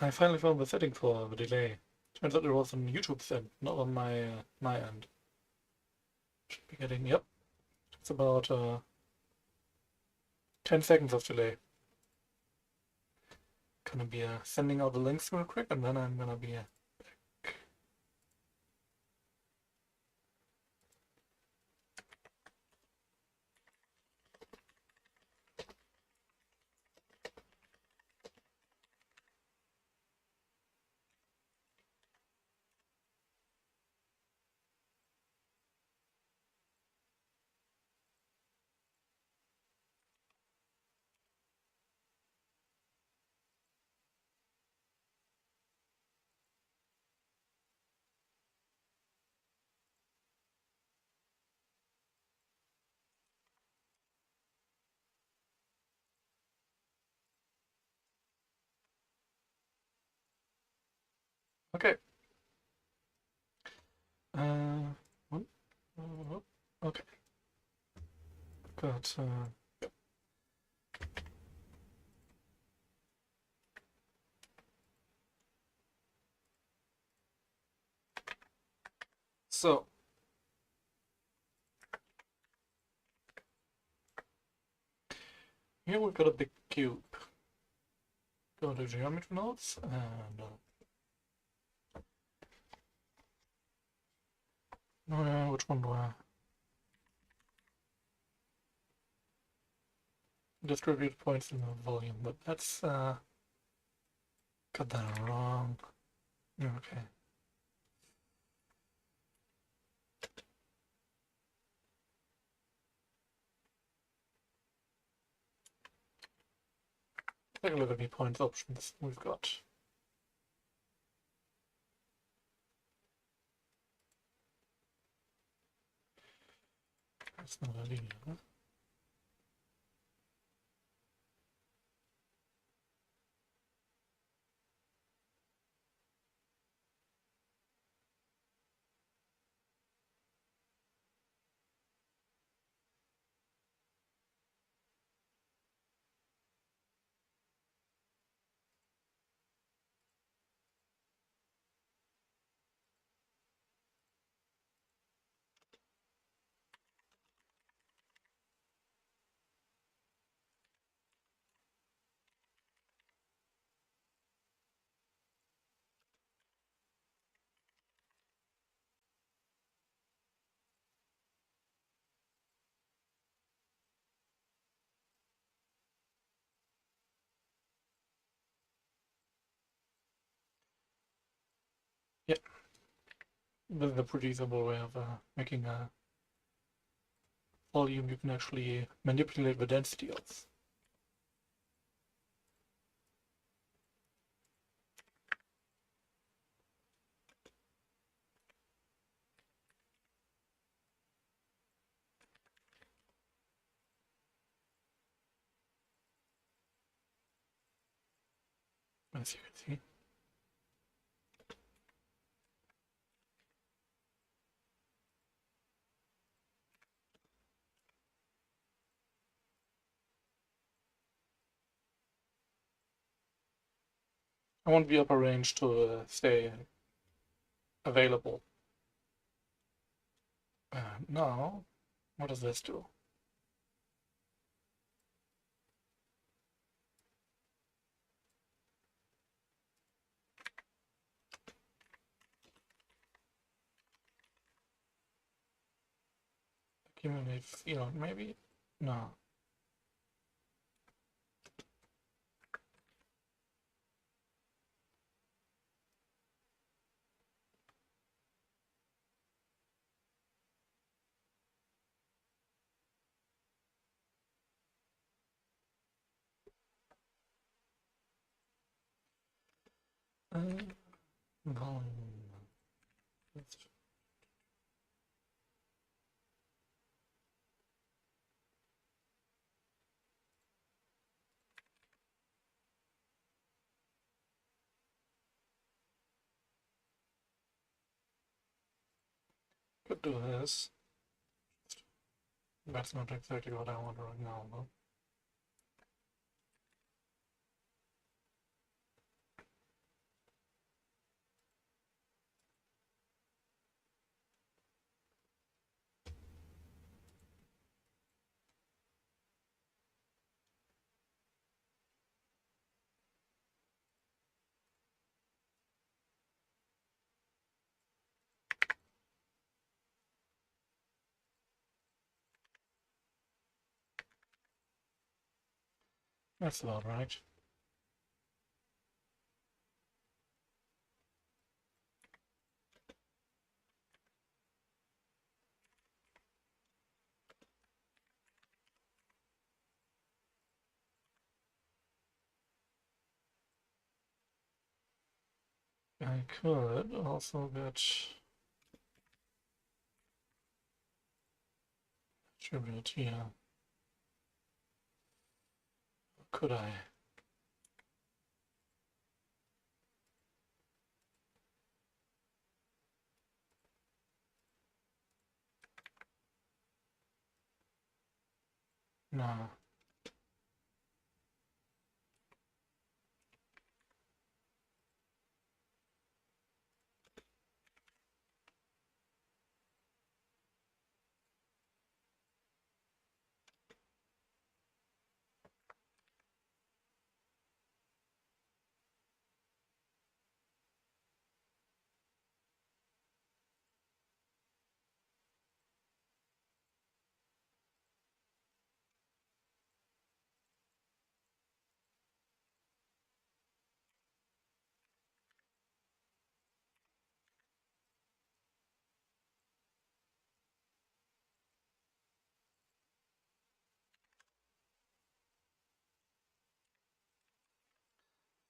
I finally found the setting for the delay. Turns out it was on YouTube's end, not on my end. Should be getting, yep. It's about 10 seconds of delay. Gonna be sending out the links real quick, and then I'm gonna be back. Okay. Uh, one, okay. Got yep. So here we've got a big cube. Go to geometry nodes and which one do I distribute points in the volume? But that's got that wrong. Okay. Take a look at the points options we've got. That's not a linear, huh? Yeah, this is a pretty simple way of making a volume you can actually manipulate the density of. As you can see. I want the upper range to stay available. Now, what does this do? Accumulate field, maybe? No. Volume. Could do this. That's not exactly what I want right now, though. That's about right. I could also get tribute here. Could I? No.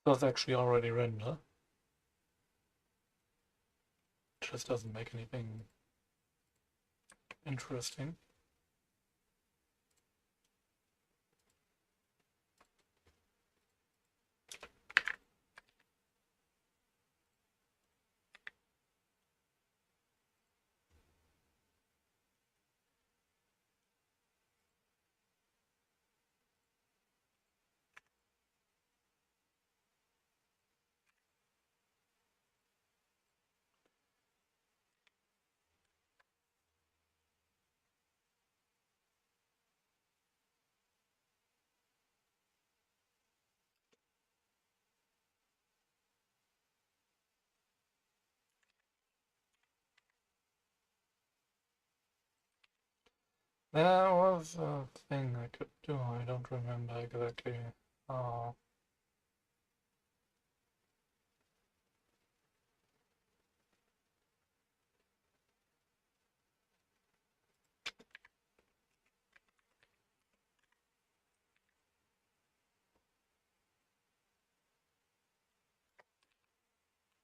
Does actually already render. Just doesn't make anything interesting. There was a thing I could do, I don't remember exactly how.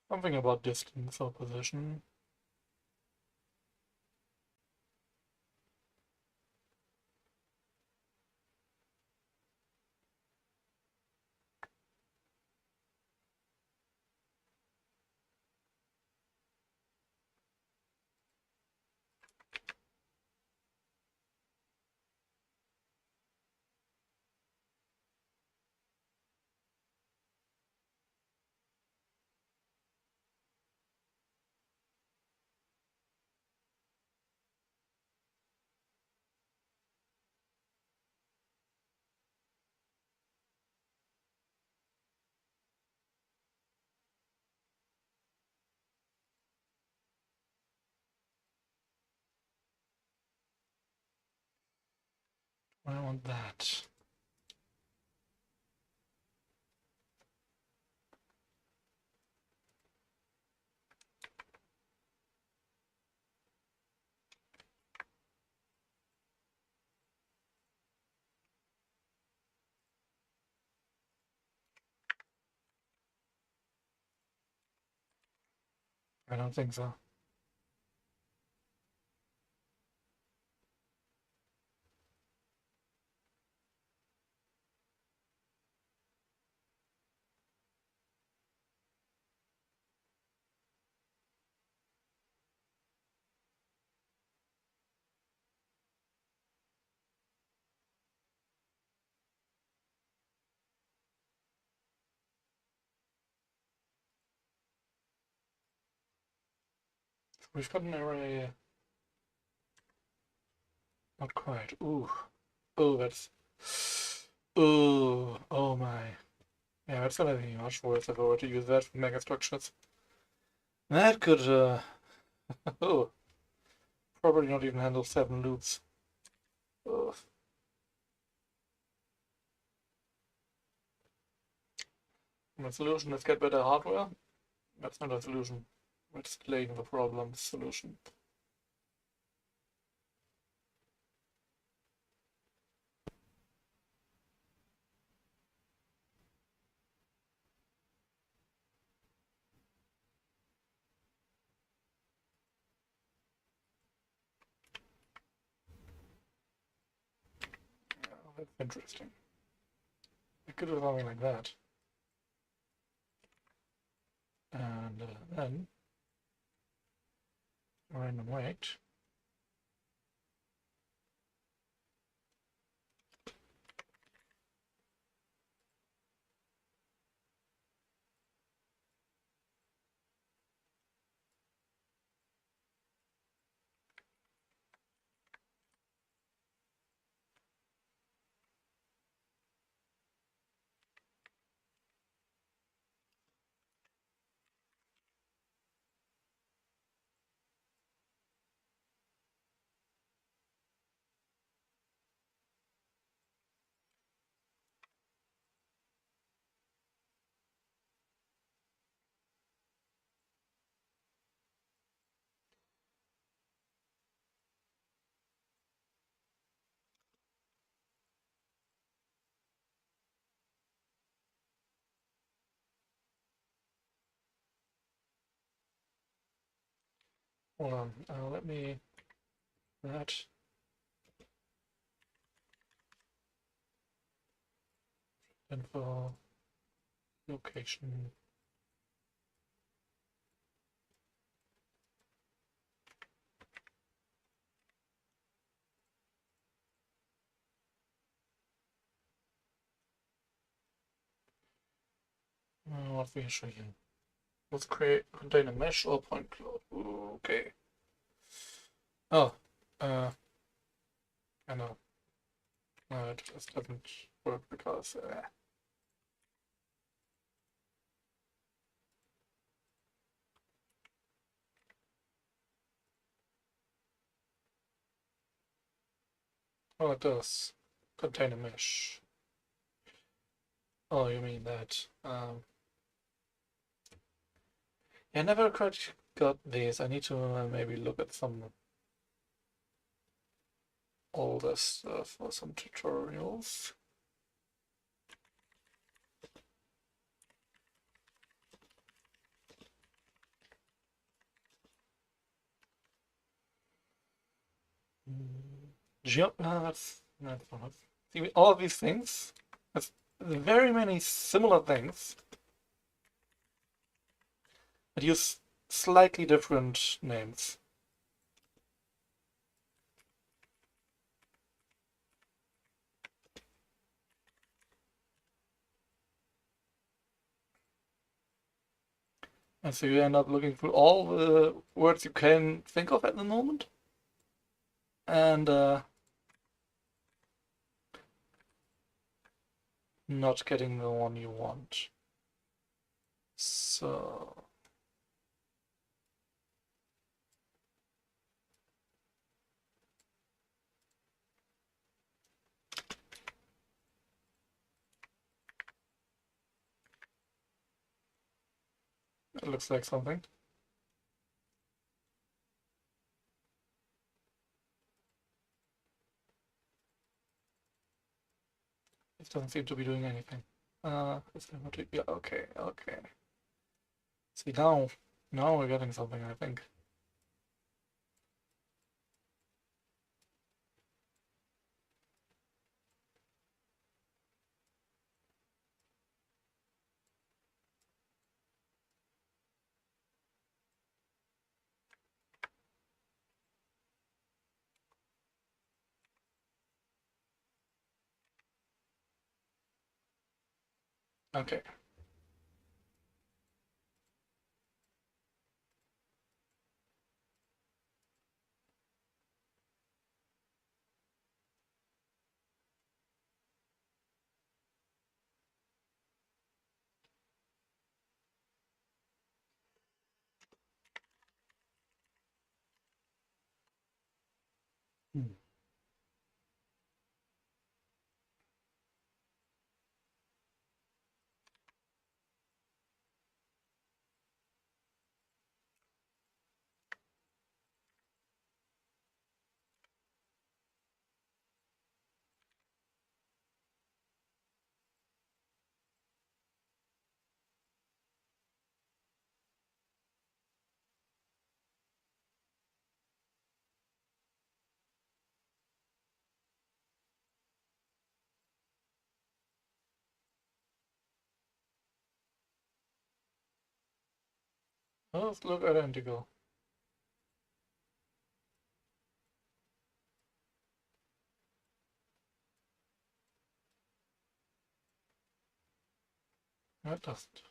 Something about distance or position. I want that. I don't think so. We've got an array. Not quite. Ooh. Oh, that's. Ooh. Oh my. Yeah, that's gonna be much worse if I were to use that for megastructures. That could, oh, probably not even handle 7 loops. Ugh. The solution is get better hardware. That's not a solution. It's delaying the problem solution. Oh, that's interesting. I could do something like that. And then random weight. Hold on. Let me that info location. What we show you? Let's contain a mesh or point cloud. Okay. Oh, I know. It just doesn't work because. Oh, it does contain a mesh. Oh, you mean that? I never quite got these. I need to maybe look at some older stuff or some tutorials. That's one. See, all these things, that's very many similar things, but use slightly different names. And so you end up looking through all the words you can think of at the moment, and not getting the one you want. So it looks like something. It doesn't seem to be doing anything. Yeah, okay, okay. See, now we're getting something, I think. Okay. Hmm. Those look identical. No, it doesn't.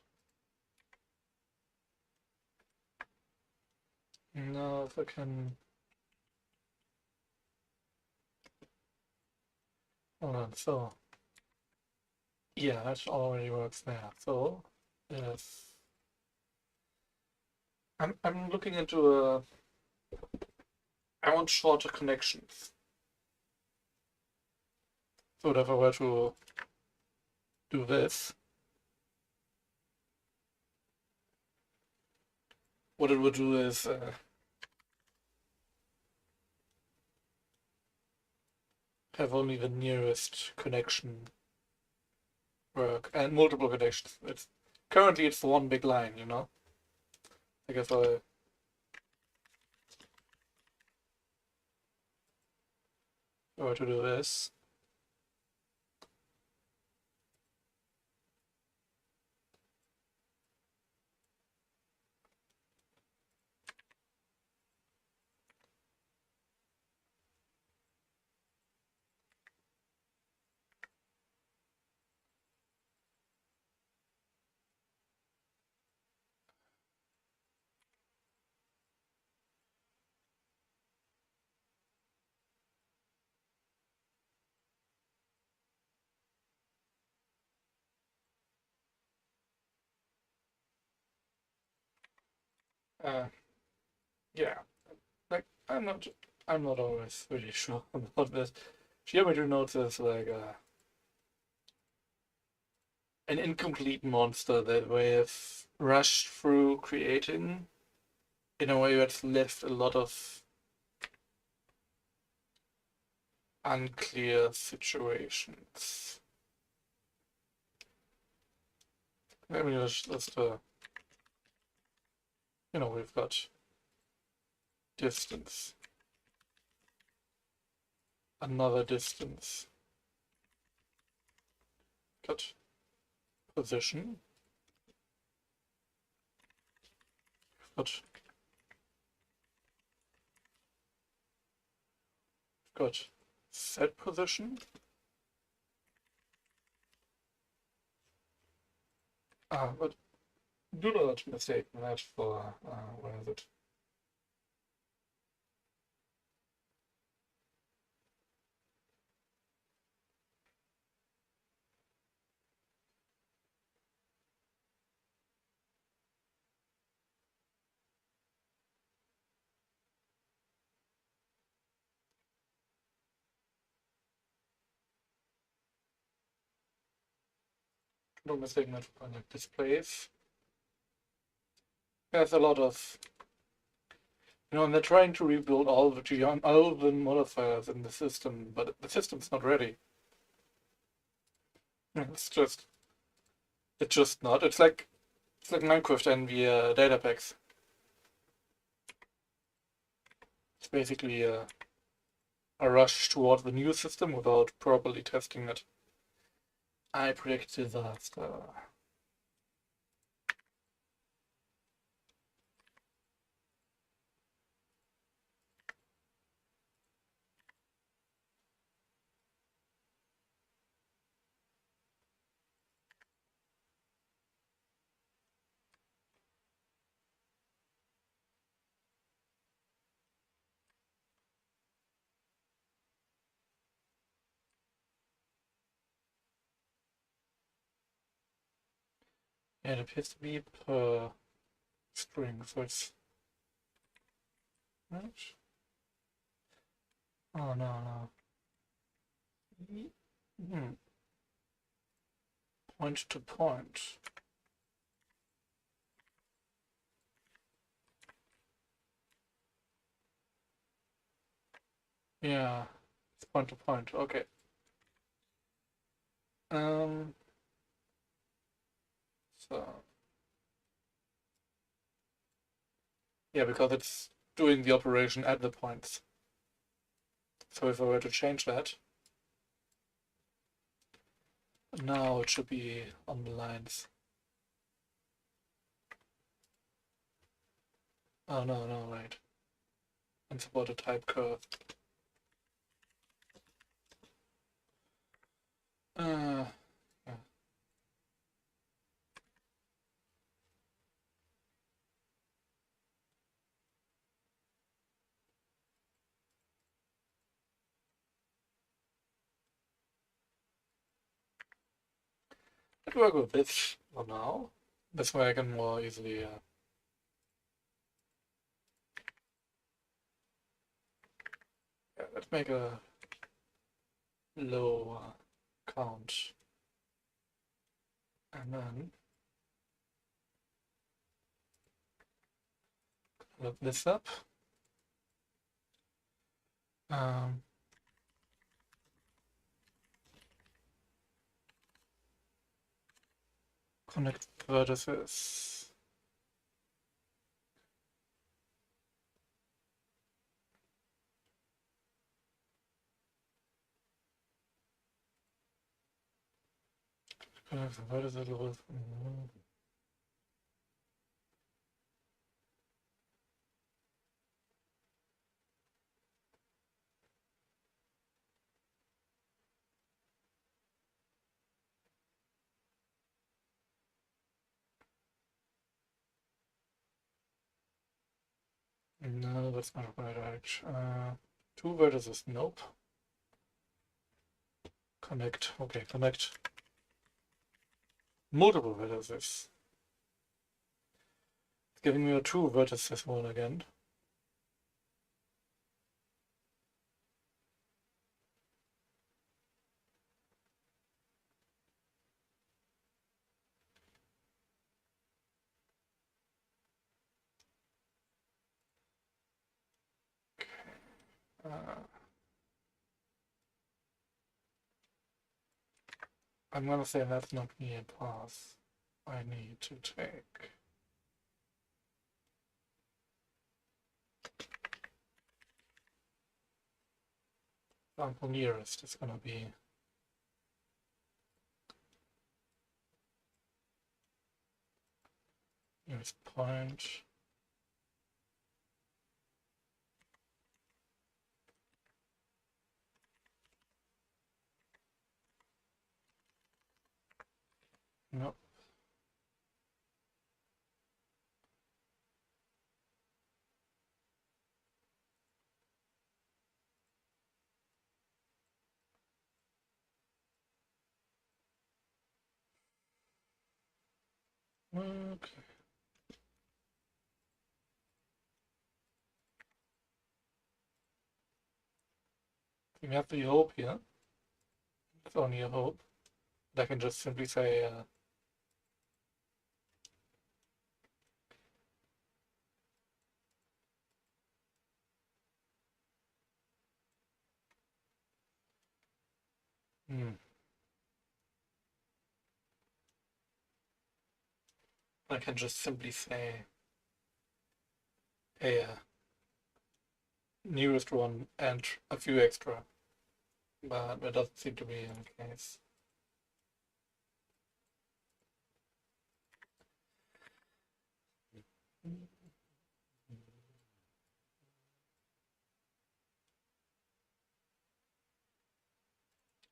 Now if I can... Hold on, so... Yeah, that already works there. So, yes. I'm looking into I want shorter connections. So if I were to do this, what it would do is have only the nearest connection work and multiple connections. It's currently it's the one big line, you know. I guess I were to do this. Uh, yeah, like I'm not always really sure about this. Geometry nodes is like an incomplete monster that we have rushed through creating in a way that's left a lot of unclear situations. Maybe just you know, we've got distance, another distance, got position, got set position. But do not mistake that for where is it? Don't mistake that for like displays. There's a lot of and they're trying to rebuild all the modifiers in the system, but the system's not ready. It's just not. It's like Minecraft and the data packs. It's basically a rush towards the new system without properly testing it. I predict disaster. Yeah, it appears to be per string, so it's right. Oh no. Hmm. Point to point. Yeah, it's point to point. Okay. Um. So yeah, because it's doing the operation at the points. So if I were to change that, now it should be on the lines. Oh no, no, right. Unsupported type curve. Yeah. I'd work with this for now. This way I can more easily yeah, let's make a low count. And then look this up. Um, Connect vertices. Connect the vertices with. No, that's not right. Two vertices, nope. Connect, okay, connect multiple vertices. It's giving me a two vertices one again. Uh, I'm gonna say that's not me a path I need to take. Example nearest is gonna be nearest point. No. Okay. We have the hope here. It's only a hope. I can just simply say hmm. I can just simply say a nearest one and a few extra, but that doesn't seem to be the case.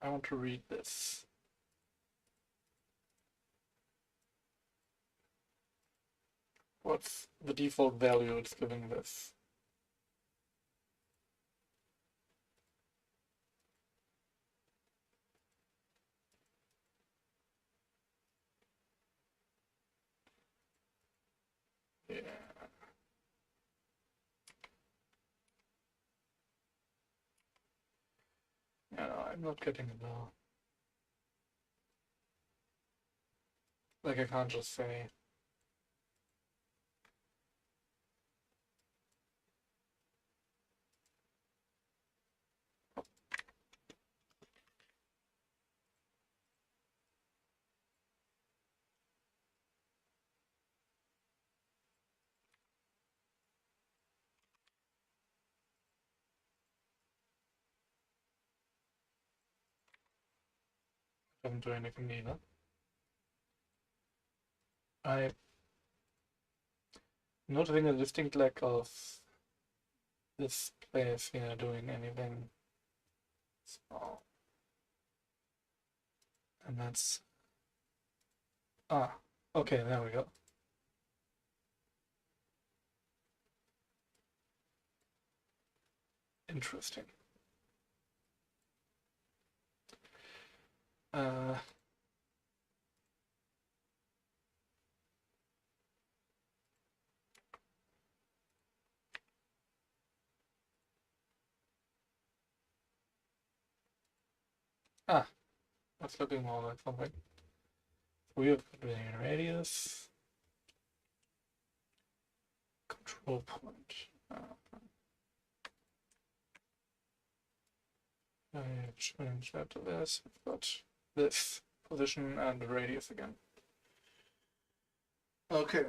I want to read this. What's the default value it's giving this? Yeah. Yeah, no, I'm not getting it now. Like I can't just say it doesn't do anything either. I noticing a distinct lack of this place here doing anything. So, and that's okay, there we go. Interesting. That's looking more like something. We have radius. Control point. I change that to this. We've got this position and the radius again. Okay.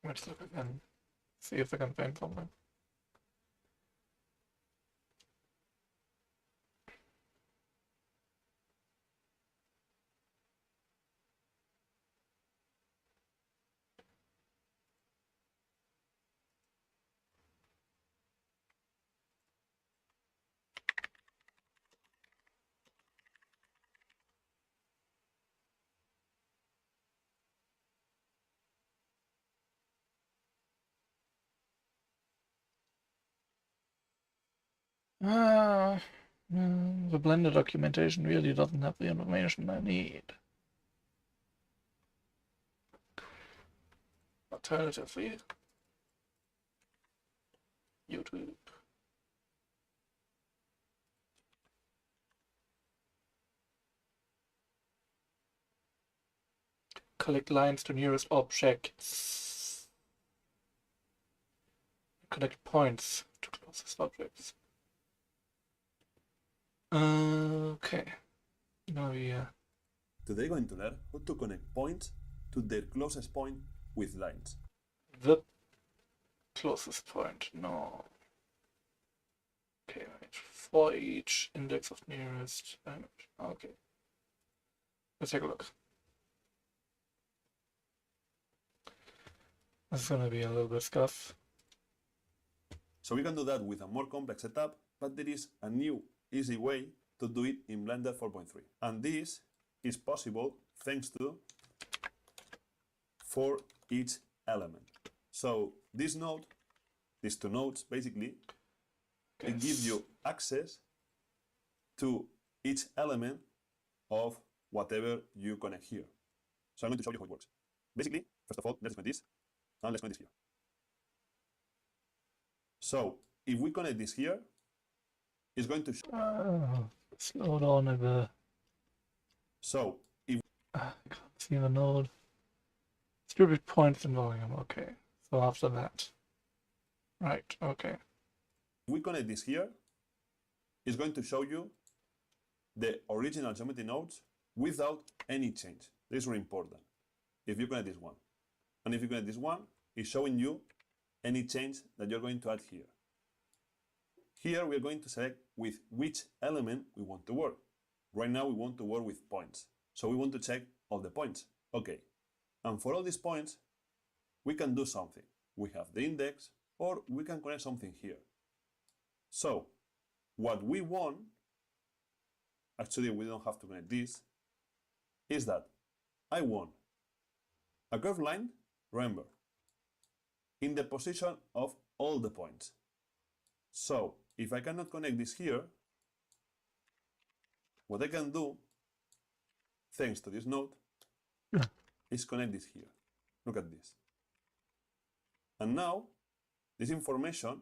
Let's look again. See if I can find something. The Blender documentation really doesn't have the information I need. Alternatively, YouTube. Collect lines to nearest objects. Connect points to closest objects. Okay. Now we Today we're going to learn how to connect points to their closest point with lines. the closest point. No. Okay, right. For each index of nearest dimension. Okay. Let's take a look. This is gonna be a little bit scuff. So we can do that with a more complex setup, but there is a new easy way to do it in Blender 4.3. And this is possible thanks to for each element. So this node, these two nodes basically, it gives you access to each element of whatever you connect here. So I'm going to show you how it works. Basically, first of all, let's connect this, and let's connect this here. So if we connect this here, it's going to show. Slow down a bit. So if I can't see the node. Distribute points and volume. Okay. So after that. Right. Okay. we connect this here, it's going to show you the original geometry nodes without any change. This is really important. If you connect this one, and if you connect this one, it's showing you any change that you're going to add here. Here we are going to select with which element we want to work. Right now we want to work with points. So we want to check all the points. Okay. And for all these points, we can do something. We have the index, or we can connect something here. So what we want, actually we don't have to connect this, is that I want a curved line, remember, in the position of all the points. So if I cannot connect this here, what I can do, thanks to this node, is connect this here. Look at this. And now this information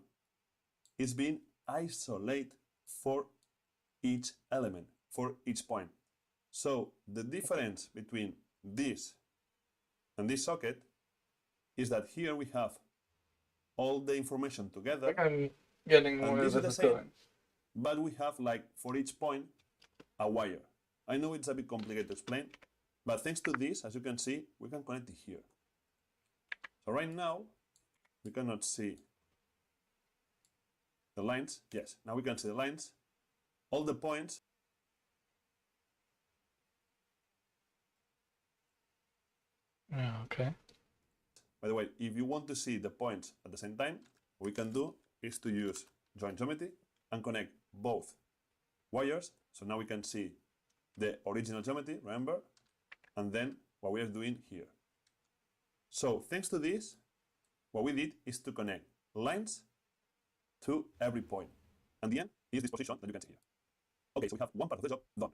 is being isolated for each element, for each point. So the difference between this and this socket is that here we have all the information I together, think I'm getting and where this is this the is same, going. but we have like for each point a wire. I know it's a bit complicated to explain, but thanks to this, as you can see, we can connect it here. So right now, we cannot see the lines. Yes, now we can see the lines. All the points. Yeah, okay. By the way, if you want to see the points at the same time, what we can do is to use joint geometry and connect both wires. So now we can see the original geometry, remember, and then what we are doing here. So thanks to this, what we did is to connect lines to every point. And the end is this position that you can see here. Okay, so we have one part of the job done.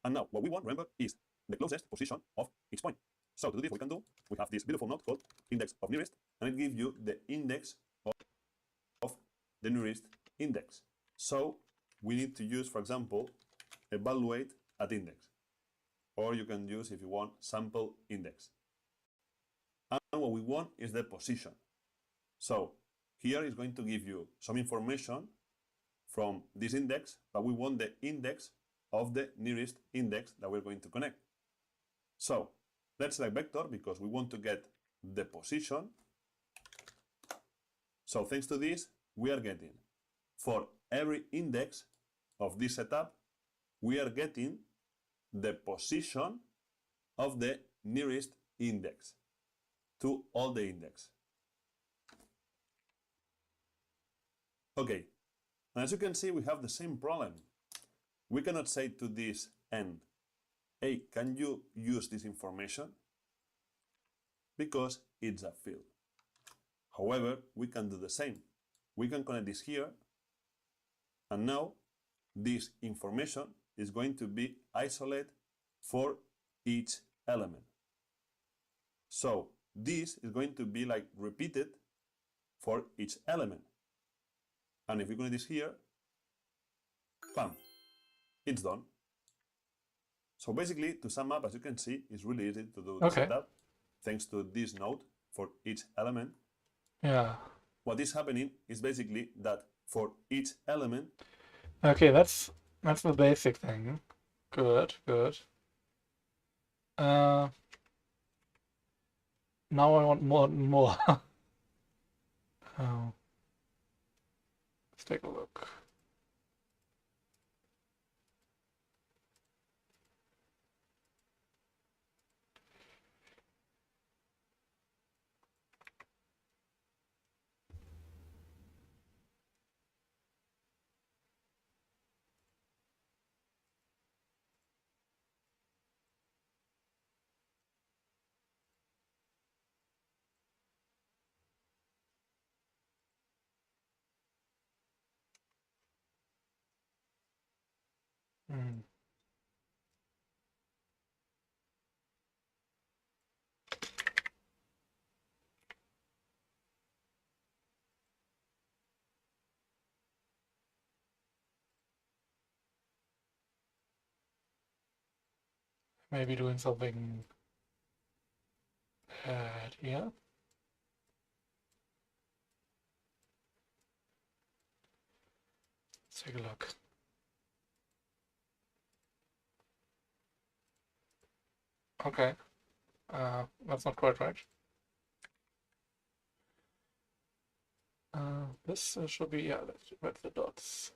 And now what we want, remember, is the closest position of each point. So to do this, what we can do, we have this beautiful node called index of nearest, and it gives you the index of the nearest index. So we need to use, for example, evaluate at index. Or you can use, if you want, sample index. And what we want is the position. So here is going to give you some information from this index, but we want the index of the nearest index that we're going to connect. So let's select vector because we want to get the position. So thanks to this, we are getting, for every index of this setup, we are getting the position of the nearest index to all the index. Okay, and as you can see, we have the same problem. We cannot say to this end, hey, can you use this information? Because it's a field. However, we can do the same. We can connect this here, and now this information is going to be isolated for each element. So this is going to be like repeated for each element. And if we connect this here, bam, it's done. So basically, to sum up, as you can see, it's really easy to do the setup thanks to this node for each element. Yeah. What is happening is basically that for each element. Okay, that's the basic thing. Good, good. Now I want more and more. Oh. Let's take a look. Hmm. Maybe doing something bad here. Let's take a look. Okay. That's not quite right. This should be, yeah, that's the dots.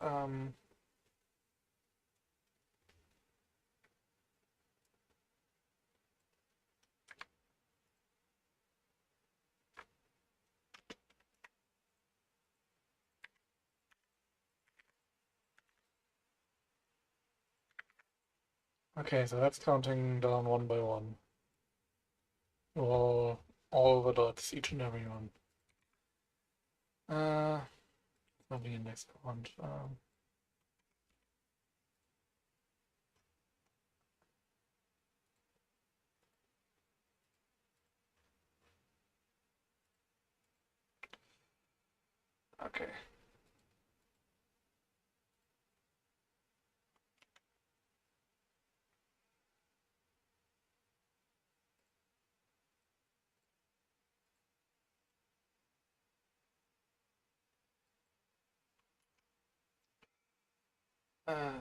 Okay, so that's counting down one by one. All the dots, each and every one. Not the index font. Okay. Uh,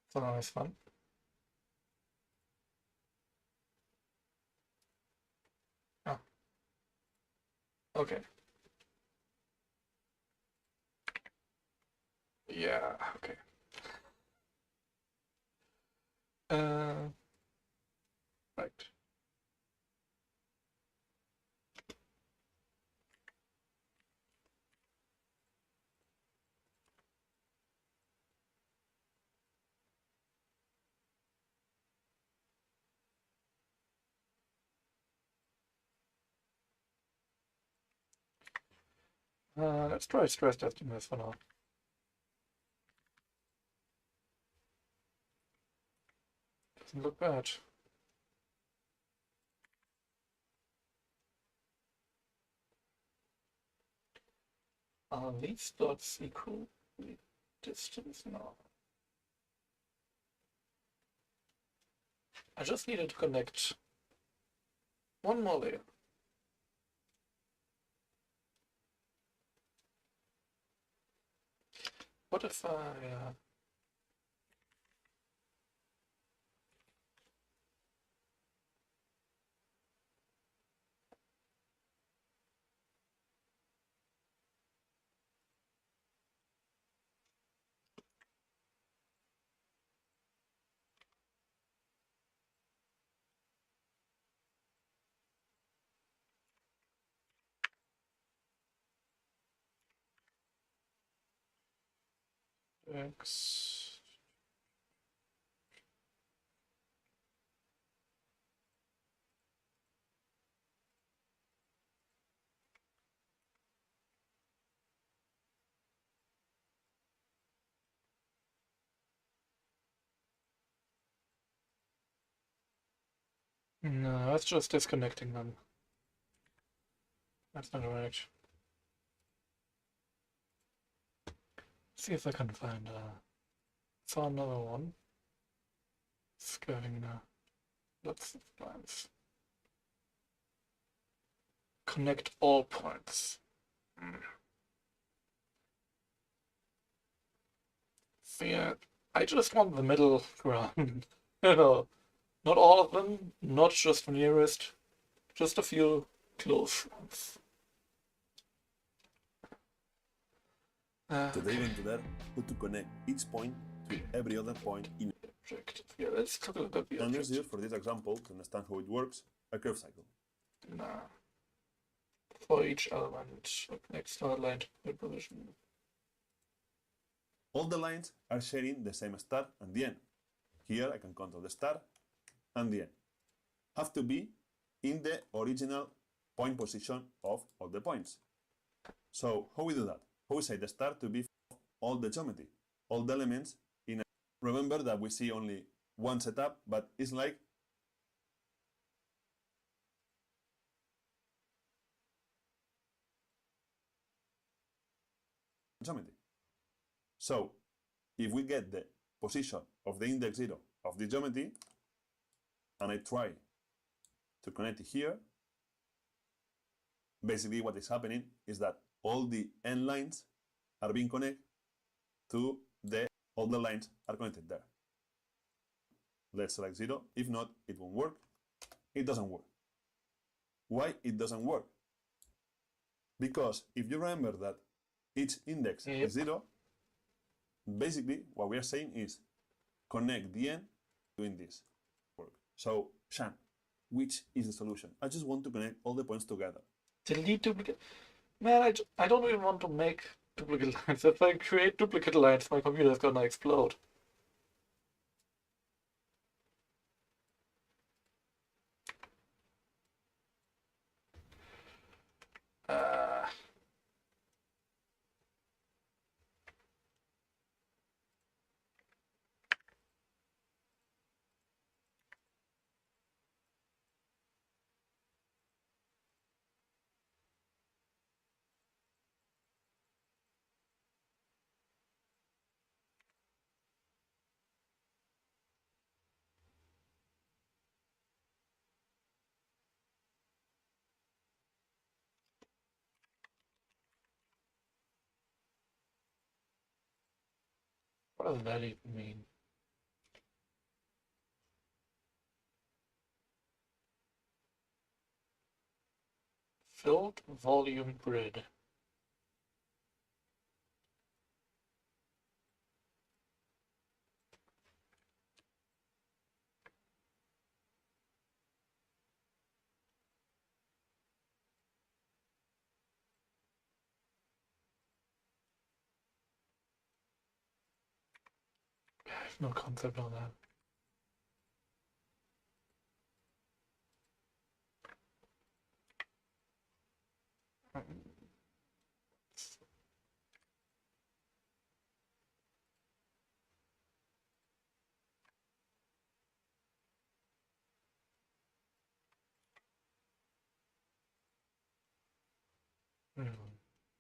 so nice fun. Oh, okay. Yeah, okay. Right. Let's try stress testing this for now. Doesn't look bad. Are these dots equal distance now? I just needed to connect one more layer. What if I... X... No, that's just disconnecting them. That's not right. See if I can find saw another one. It's going lots of lines. Connect all points. So yeah, I just want the middle ground. You know, not all of them, not just the nearest, just a few close ones. To dive into that, how to connect each point to every other point in object. Yeah, let's take a look at the and let's object. use for this example to understand how it works a curve cycle. Nah. For each element, next start line to position. All the lines are sharing the same start and the end. Here I can control the start and the end. Have to be in the original point position of all the points. So how we do that? How we say the start to be all the geometry, all the elements in a... Remember that we see only one setup, but it's like geometry. So if we get the position of the index 0 of the geometry, and I try to connect it here, basically what is happening is that all the end lines are being connected to all the lines are connected there. Let's select 0. If not, it won't work. It doesn't work. Why it doesn't work? Because if you remember that each index is 0, basically what we are saying is connect the end doing this work. So, Shan, which is the solution? I just want to connect all the points together. Delete duplicate. Man, I don't even want to make duplicate lines. If I create duplicate lines, my computer is gonna explode. Uh, does that even mean? Filled volume grid. I have no concept on that.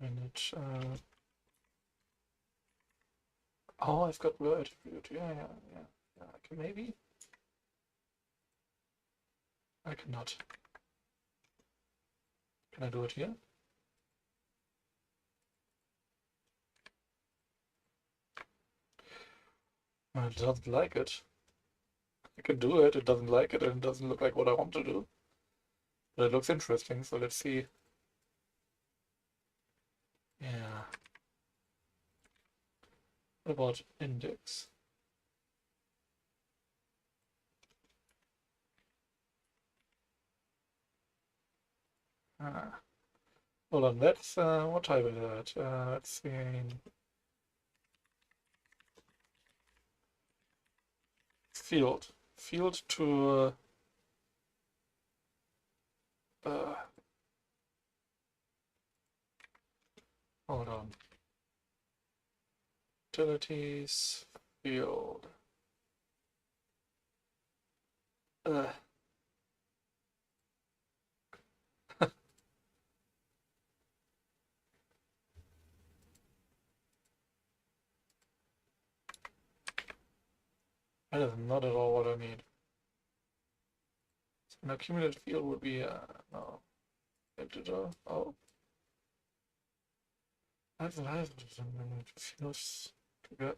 Minute. Oh, I've got blur attribute. Yeah. I can maybe. I cannot. Can I do it here? It doesn't like it. I can do it. It doesn't like it, and it doesn't look like what I want to do. But it looks interesting. So let's see. Yeah. What about index? Ah. Hold on, that's what type is that? Let's see. Field. Field to hold on. Utilities field. Uh, that is not at all what I need. So an accumulated field would be no integer. Oh,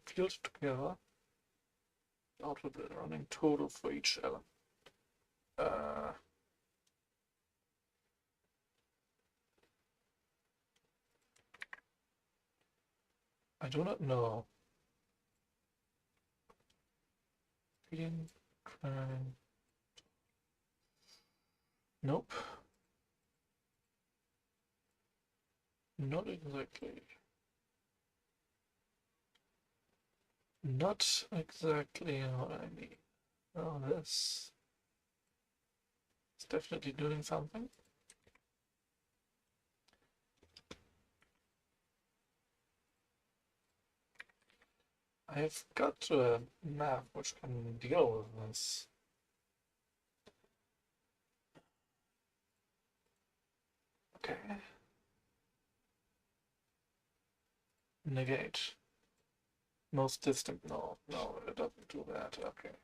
field together. Output the running total for each element. I do not know. Feeding, crime. Nope. Not exactly. Not exactly what I need. Oh, this is definitely doing something. I've got a map which can deal with this. Okay. Negate. Most distant. No, it doesn't do that. Okay.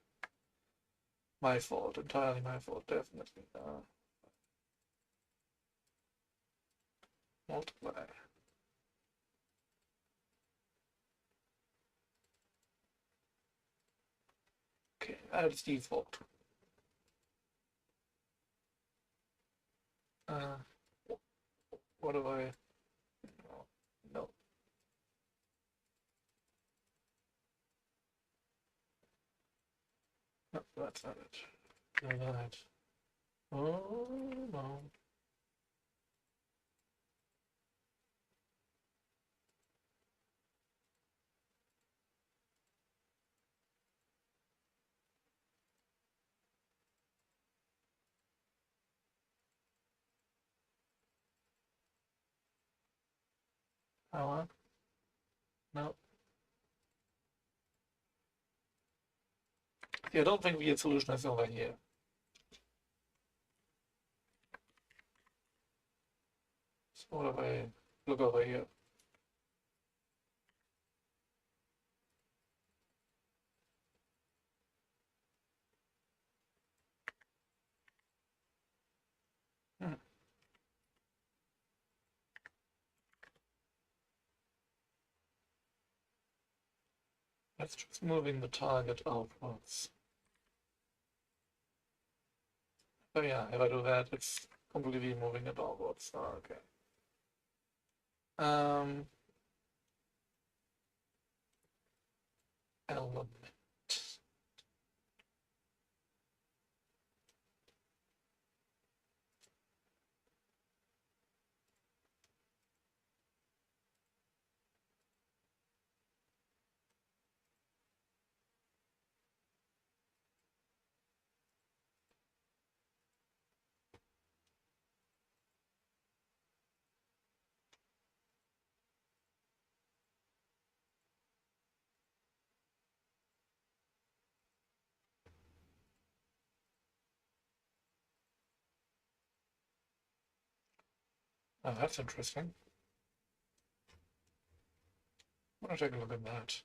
My fault. Entirely my fault. Definitely. Multiply. Okay, that's default. What do I? No. No, that's not it. No, that. Oh no. Power. No. Yeah, I don't think the solution is over here. So what if I look over here? Hmm. That's just moving the target outwards. Oh yeah, if I do that, it's completely moving it outwards. Oh, okay. Element. Oh, that's interesting. I want to take a look at that.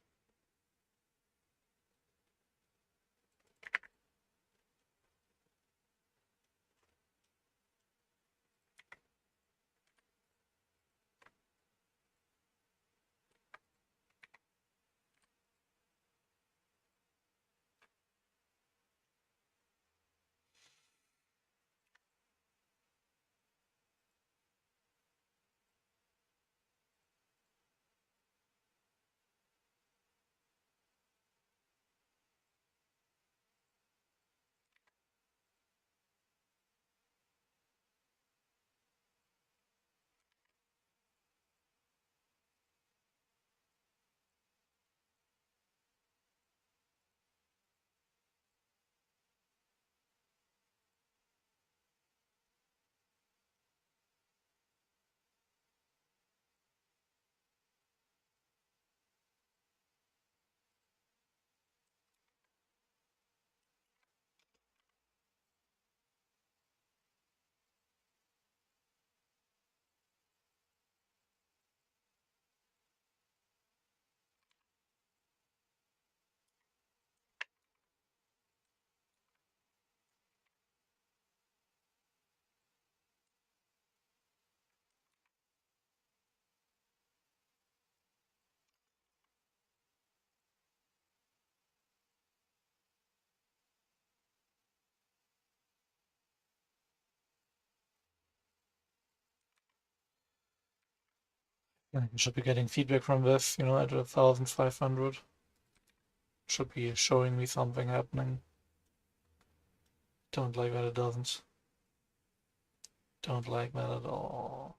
Yeah, you should be getting feedback from this, you know, at 1500. Should be showing me something happening. Don't like that it doesn't. Don't like that at all.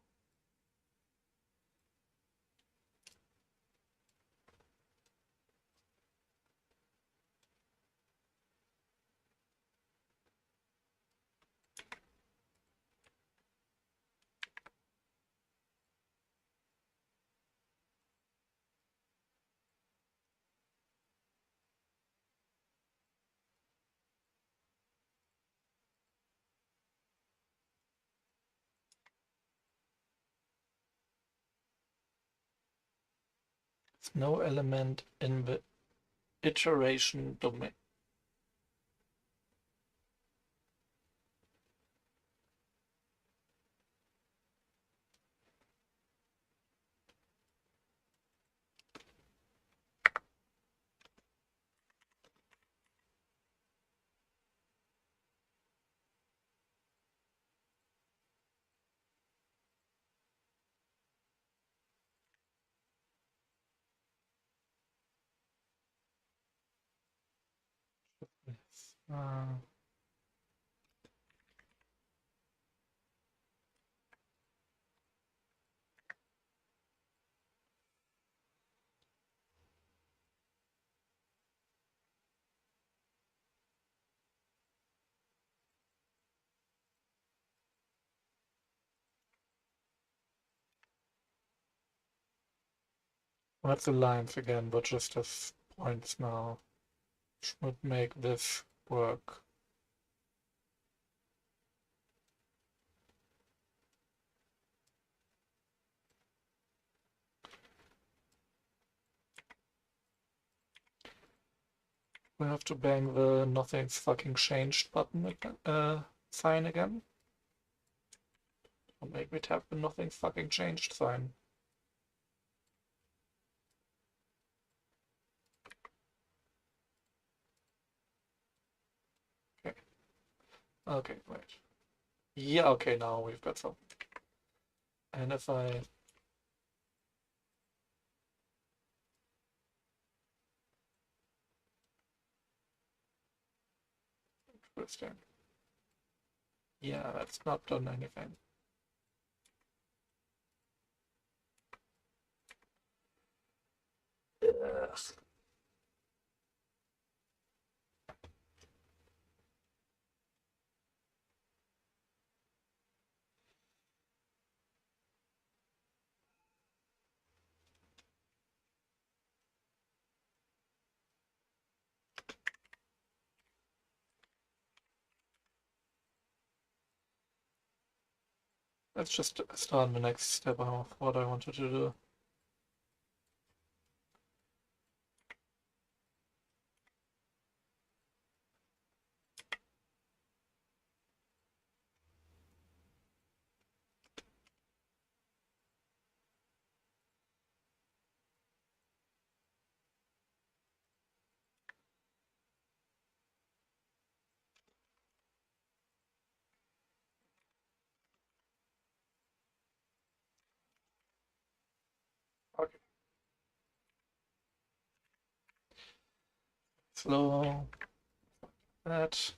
There's no element in the iteration domain. Yes. Not the lines again, but just as points now. Should make this work. We have to bang the nothing's fucking changed button again, sign again. Or make me tap the nothing's fucking changed sign. Okay, wait. Yeah, okay, now we've got some. And if I interesting. Yeah, that's not done anything. Yes. Let's just start the next step of what I wanted to do. Okay. Slow. That.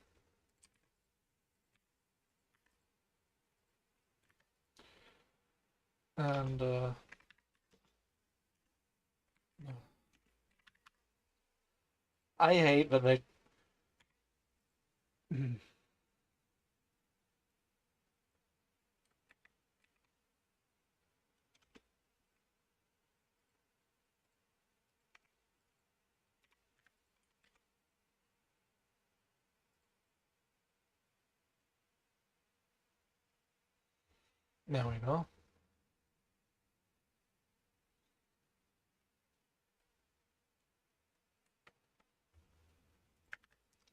And I hate that they. There we go.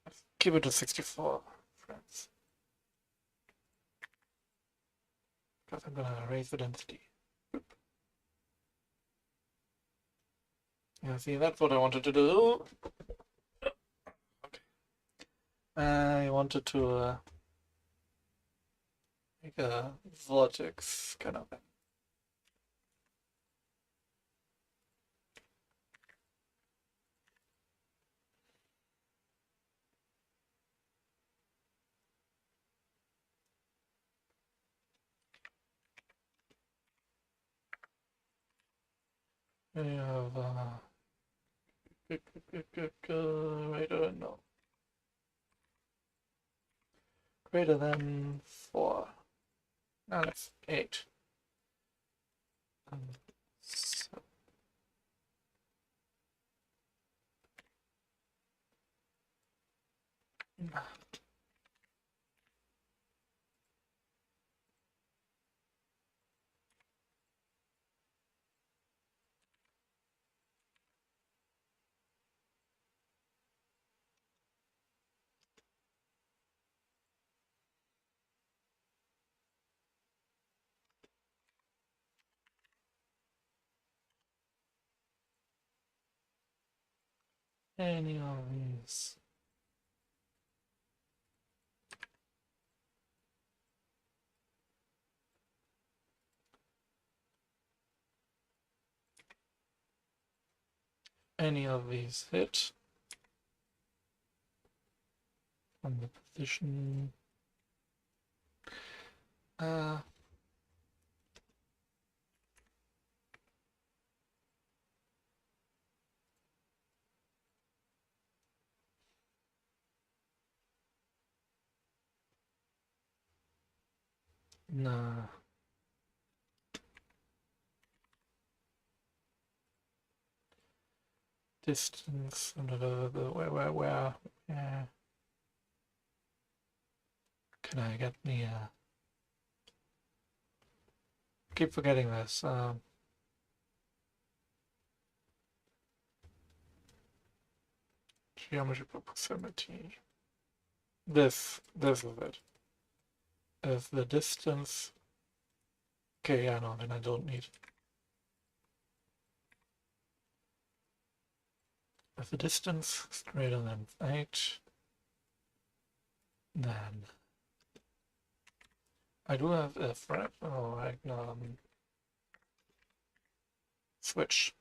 Let's keep it to 64 friends. Because I'm gonna raise the density. Yeah, see, that's what I wanted to do. Okay. I wanted to make a vortex kind of thing. I have greater, no, greater than 4. Now that's 8. So, any of these. Any of these hit from the position. Uh, nah. Distance. Where can I get the? Keep forgetting this. Geometry proximity. This is it. If the distance. Okay, yeah, no, then I don't need. If the distance is greater than 8, then I do have a switch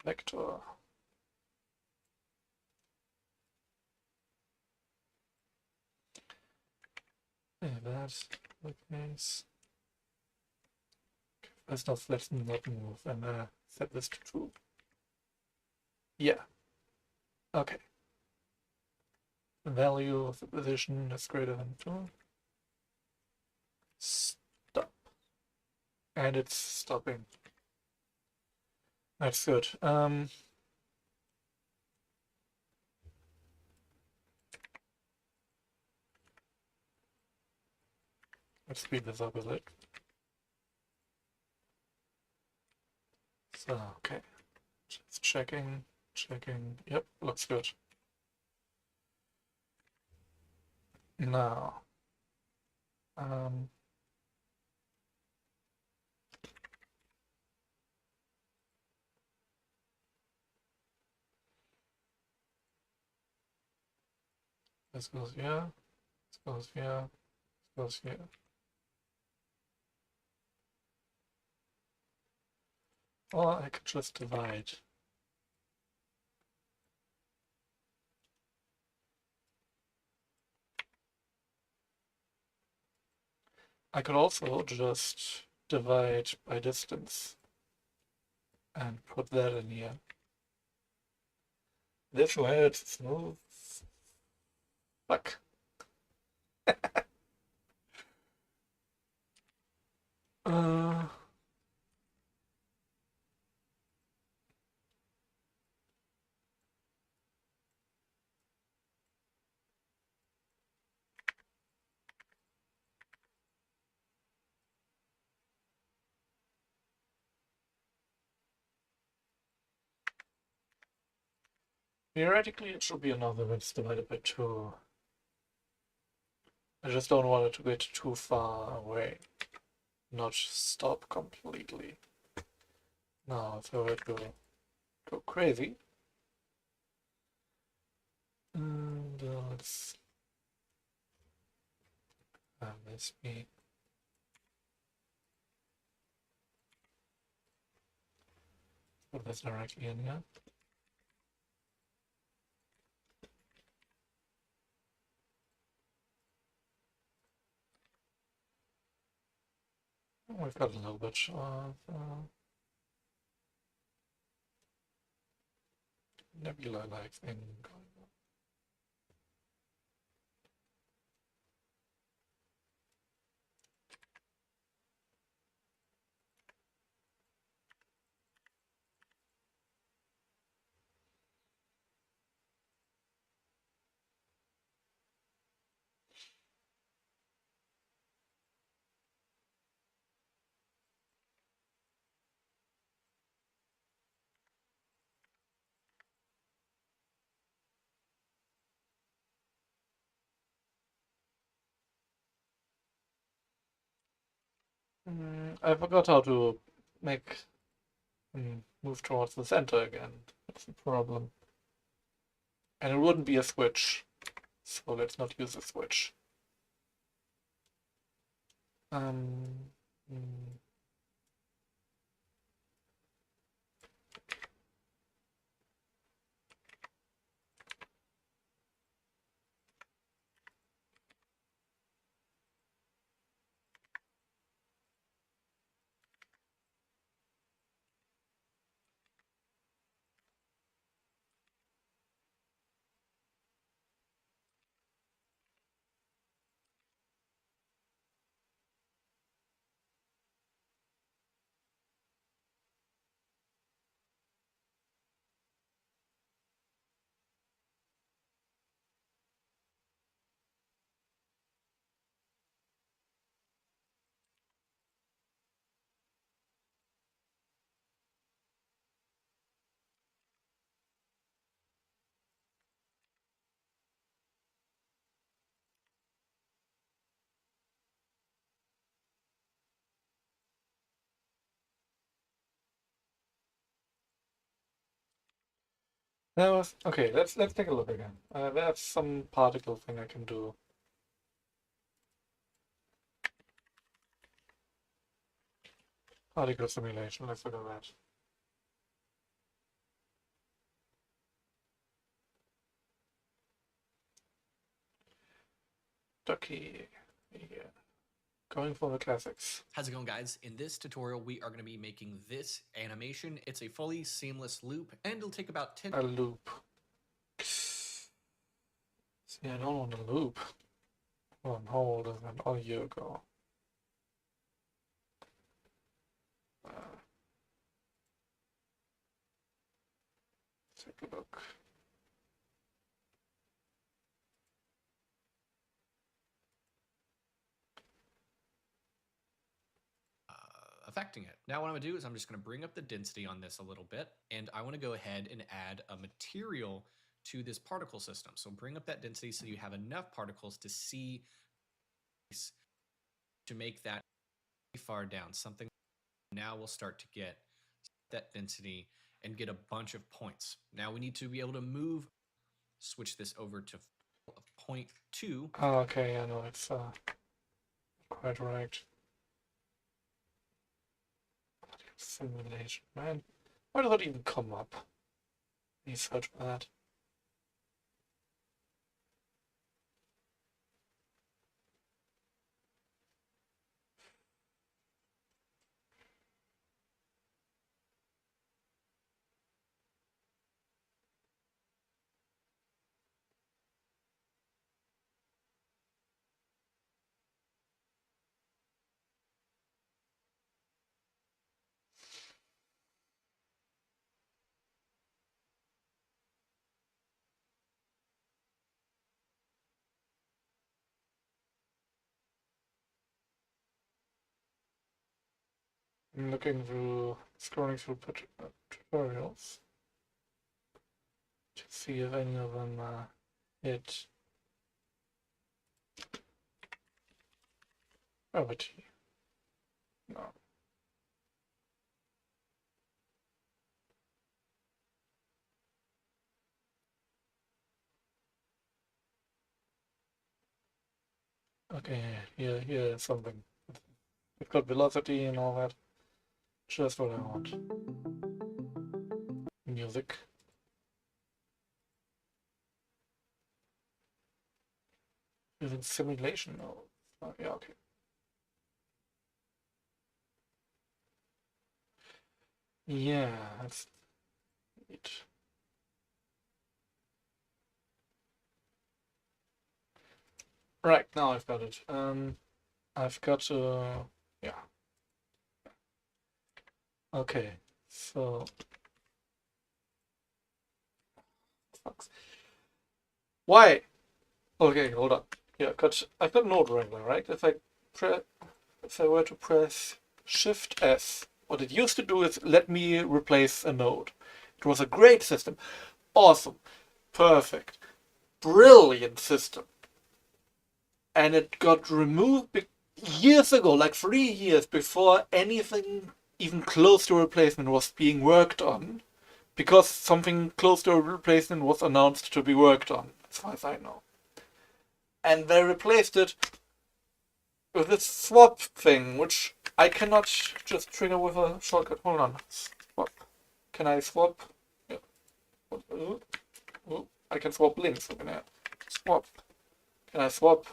vector. If that's the case, first off, let's not move and set this to true. Yeah. Okay. The value of the position is greater than 2. Stop. And it's stopping. That's good. Let's speed this up a bit. So, okay. Just checking. Yep, looks good. Now, this goes here, this goes here, this goes here. Or I could just divide. I could also just divide by distance and put that in here. This way it's smooth. Fuck. uh, Theoretically, it should be another width divided by 2. I just don't want it to get too far away. Not stop completely. Now, if I were to go crazy, and let's have this be put this directly in here. We've got a little bit of nebula-like thing going on. I forgot how to make move towards the center again. That's the problem. And it wouldn't be a switch, so let's not use a switch. Um, mm, that was okay. Let's take a look again. There's some particle thing I can do. Particle simulation, let's look at that. Ducky. Yeah. Going for the classics. How's it going, guys? In this tutorial, we are going to be making this animation. It's a fully seamless loop, and it'll take about 10... A loop. See, I don't want a loop. Hold on, how old is that? Oh, a year ago. Take a look. affecting it. Now what I'm going to do is I'm just going to bring up the density on this a little bit, and I want to go ahead and add a material to this particle system. So bring up that density so you have enough particles to see, to make that far down. Something now we'll start to get that density and get a bunch of points. Now we need to be able to move, switch this over to 0.2. Oh, okay, yeah, no, it's quite right. Simulation, man. Why does that even come up? Let me search for that. I'm looking through, scrolling through tutorials to see if any of them hit gravity. No. Okay, here's something. We've got velocity and all that. Just what I want. Music. Using simulation? No. Oh, yeah, okay. Yeah, that's neat. Right, now I've got it. I've got yeah. Okay, so fucks. Why? Okay, hold on. Yeah, I've got Node Wrangler, right? If I were to press Shift S, what it used to do is let me replace a node. It was a great system. Awesome. Perfect. Brilliant system. And it got removed years ago, like 3 years before anything even close to replacement was being worked on, because something close to a replacement was announced to be worked on, as far as I know. And they replaced it with this swap thing, which I cannot just trigger with a shortcut. Hold on. Swap. Can I swap? Yeah. I can swap links. Can I swap? Can I swap?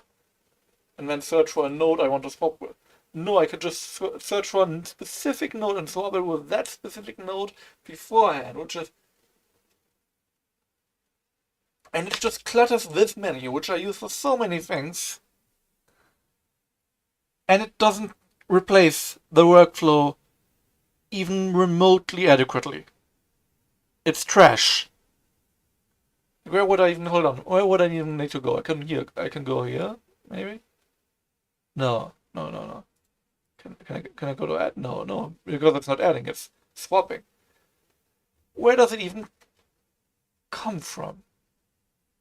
And then search for a node I want to swap with. No, I could just search for a specific node and swap it with that specific node beforehand, which is... And it just clutters this menu, which I use for so many things. And it doesn't replace the workflow even remotely adequately. It's trash. Where would I even... Hold on. Where would I even need to go? I can go here, maybe? No. Can I go to add? No, because it's not adding, it's swapping. Where does it even come from?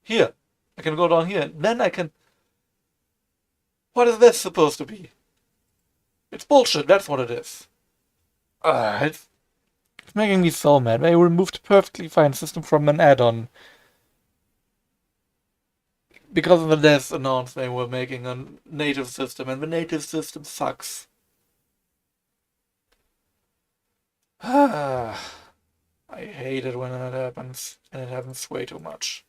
Here. I can go down here, and then I can... What is this supposed to be? It's bullshit, that's what it is. It's making me so mad. They removed a perfectly fine system from an add-on because of the devs announced they were making a native system, and the native system sucks. I hate it when that happens, and it happens way too much.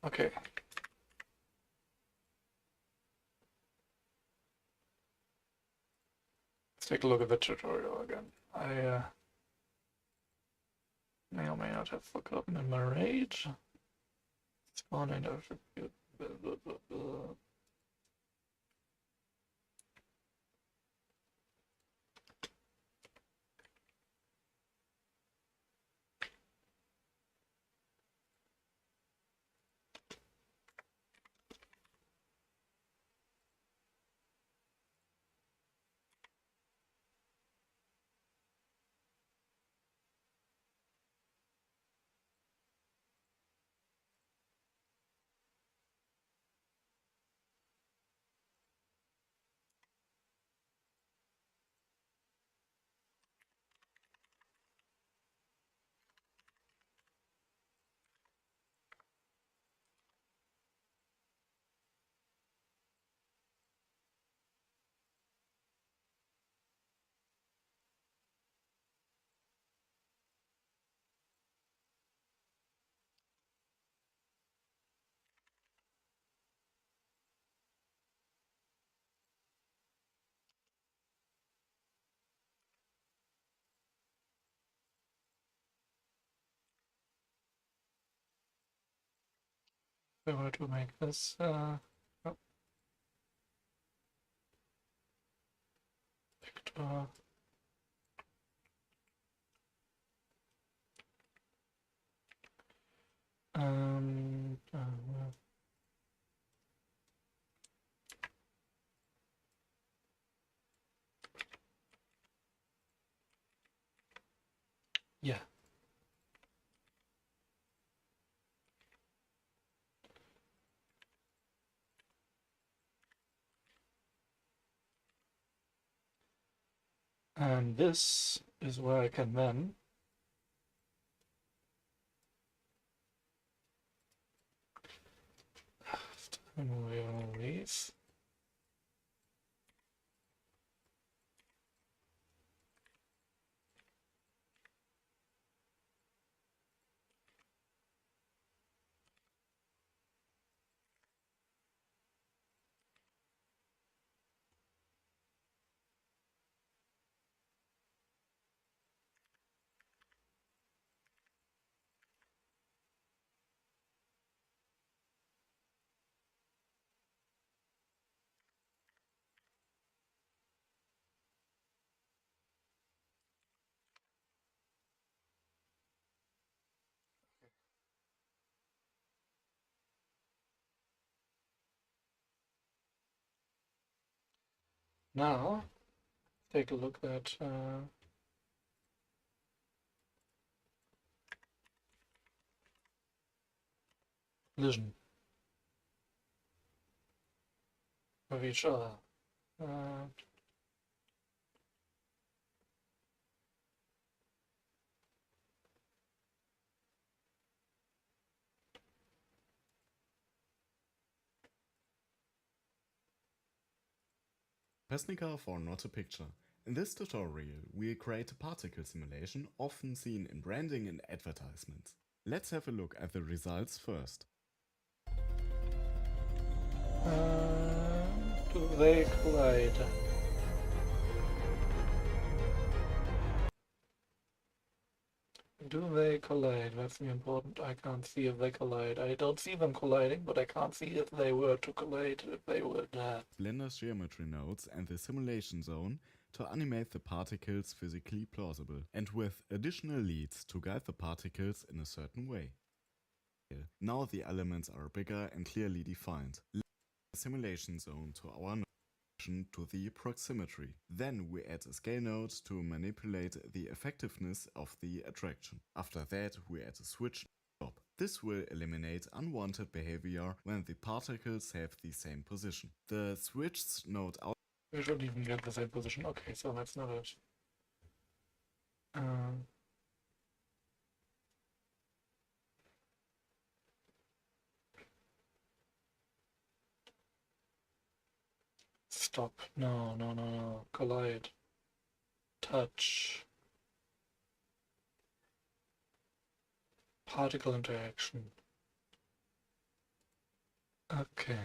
Okay. Let's take a look at the tutorial again. I may or may not have forgotten in my rage. Spawn and attribute. Blah, blah, blah, blah. If I were to make this, oh, Victor. Well, yeah. And this is where I can then turn away all these. Now, take a look at collision of each other. Uh, Pesnica for Not a Picture. In this tutorial, we'll create a particle simulation often seen in branding and advertisements. Let's have a look at the results first. do they collide? Do they collide? That's the important. I can't see if they collide. I don't see them colliding, but I can't see if they were to collide, if they would. Blender's geometry nodes and the simulation zone to animate the particles physically plausible, and with additional leads to guide the particles in a certain way. Now the elements are bigger and clearly defined. Let's add the simulation zone to our node to the proximity. Then we add a scale node to manipulate the effectiveness of the attraction. After that we add a switch top. This will eliminate unwanted behavior when the particles have the same position. The switched node We should even get the same position. Okay, so that's not it. Stop. No, no, no, no. Collide. Touch. Particle interaction. Okay.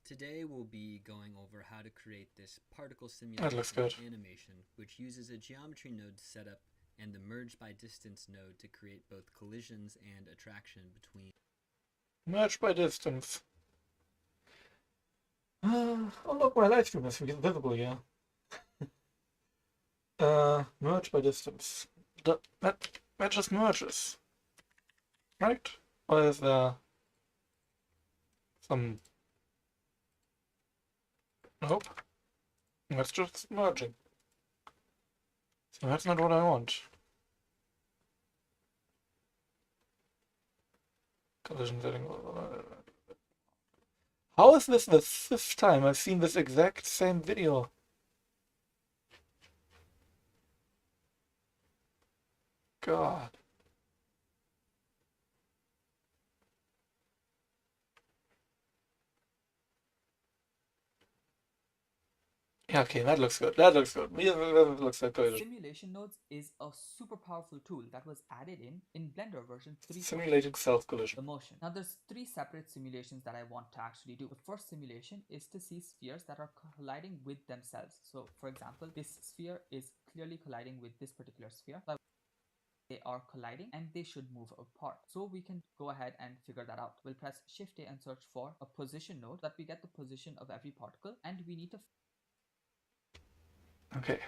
Today we'll be going over how to create this particle That looks simulation good. animation, which uses a geometry node setup and the merge by distance node to create both collisions and attraction between. Merge by distance. Oh look, my live stream is visible here. Merge by distance. That just merges. Right? Or is there some... Nope. That's just merging. So that's not what I want. Collision setting. How is this the 5th time I've seen this exact same video? God. Yeah, okay, that looks good. That looks good. Yeah, that looks like good. Simulation nodes is a super powerful tool that was added in Blender version 3. Simulating self-collision. The motion. Now there's 3 separate simulations that I want to actually do. The first simulation is to see spheres that are colliding with themselves. So for example, this sphere is clearly colliding with this particular sphere. They are colliding and they should move apart. So we can go ahead and figure that out. We'll press Shift A and search for a position node that we get the position of every particle, and we need to Okay.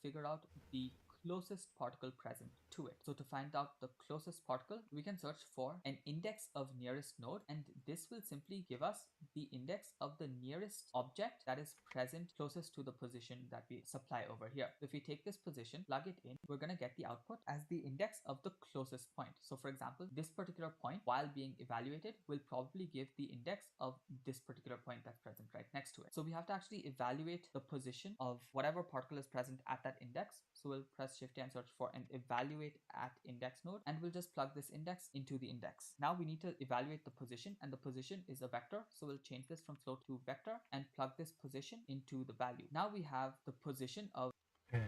figure out the closest particle present to it. So to find out the closest particle, we can search for an index of nearest node, and this will simply give us the index of the nearest object that is present closest to the position that we supply over here. If we take this position, plug it in, we're going to get the output as the index of the closest point. So for example, this particular point, while being evaluated, will probably give the index of this particular point that's present right next to it. So we have to actually evaluate the position of whatever particle is present at that index. So we'll press Shift and search for an evaluate at index node, and we'll just plug this index into the index. Now we need to evaluate the position, and the position is a vector. So we'll change this from float to vector and plug this position into the value. Now we have the position of... Okay.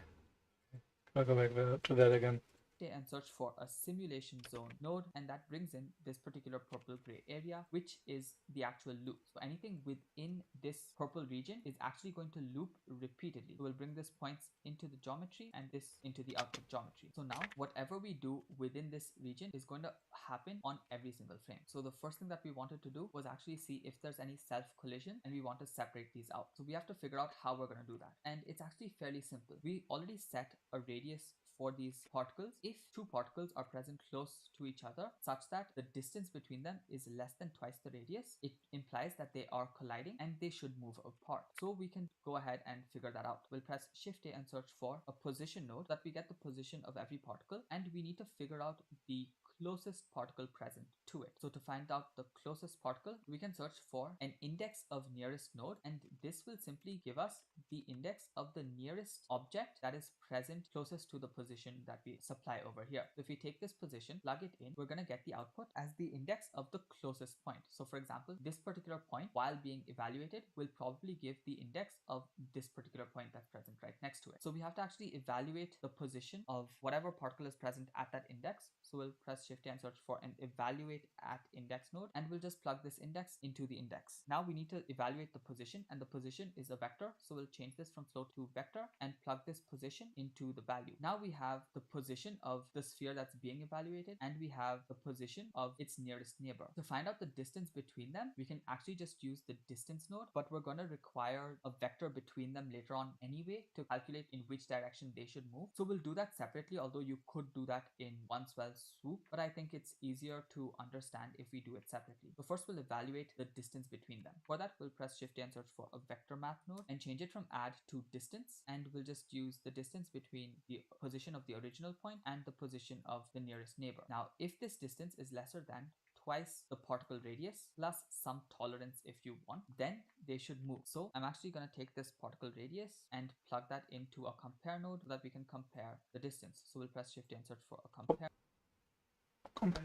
I'll go back to that again. And search for a simulation zone node, and that brings in this particular purple gray area, which is the actual loop. So anything within this purple region is actually going to loop repeatedly. So we'll bring this points into the geometry and this into the output geometry. So now whatever we do within this region is going to happen on every single frame. So the first thing that we wanted to do was actually see if there's any self collision, and we want to separate these out. So we have to figure out how we're going to do that, and it's actually fairly simple. We already set a radius for these particles. If 2 particles are present close to each other such that the distance between them is less than twice the radius, it implies that they are colliding and they should move apart. So we can go ahead and figure that out. We'll press Shift A and search for a position node that we get the position of every particle, and we need to figure out the closest particle present to it. So to find out the closest particle, we can search for an index of nearest node, and this will simply give us the index of the nearest object that is present closest to the position that we supply over here. If we take this position, plug it in, we're going to get the output as the index of the closest point. So for example, this particular point, while being evaluated, will probably give the index of this particular point that's present right next to it. So we have to actually evaluate the position of whatever particle is present at that index. So we'll press Shift and search for an evaluate at index node, and we'll just plug this index into the index. Now we need to evaluate the position, and the position is a vector. So we'll change this from float to vector and plug this position into the value. Now we have the position of the sphere that's being evaluated, and we have the position of its nearest neighbor. To find out the distance between them, we can actually just use the distance node, but we're going to require a vector between them later on anyway to calculate in which direction they should move. So we'll do that separately, although you could do that in one swell swoop, but I think it's easier to understand if we do it separately. So first we'll evaluate the distance between them. For that, we'll press Shift and search for a vector math node and change it from add to distance, and we'll just use the distance between the position position of the original point and the position of the nearest neighbor. Now, if this distance is lesser than twice the particle radius plus some tolerance if you want, then they should move. So I'm actually going to take this particle radius and plug that into a compare node so that we can compare the distance. So we'll press shift and search for a compare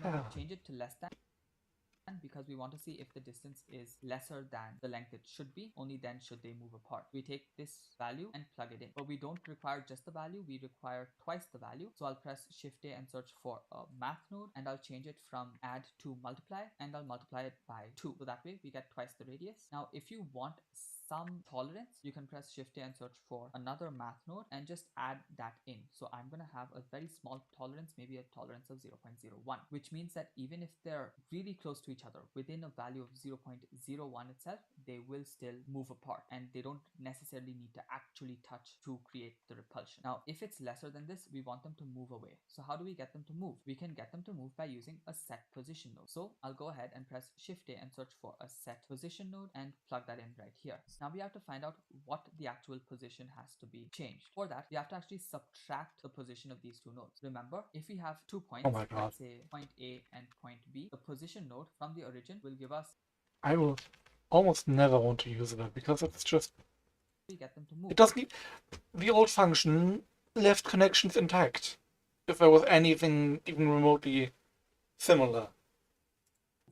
node, change it to less than, because we want to see if the distance is lesser than the length it should be. Only then should they move apart. We take this value and plug it in, but we don't require just the value, we require twice the value. So I'll press shift A and search for a math node, and I'll change it from add to multiply, and I'll multiply it by 2, so that way we get twice the radius. Now if you want some tolerance, you can press shift A and search for another math node and just add that in. So I'm going to have a very small tolerance, maybe a tolerance of 0.01, which means that even if they're really close to each other within a value of 0.01 itself, they will still move apart, and they don't necessarily need to actually touch to create the repulsion. Now if it's lesser than this, we want them to move away. So how do we get them to move? We can get them to move by using a set position node. So I'll go ahead and press shift A and search for a set position node and plug that in right here. Now we have to find out what the actual position has to be changed. For that, we have to actually subtract the position of these two nodes. Remember, if we have 2 points, Oh my God. let's say point A and point B, the position node from the origin will give us, I will almost never want to use that because it's just, we get them to move. it doesn't, the old function left connections intact. If there was anything even remotely similar.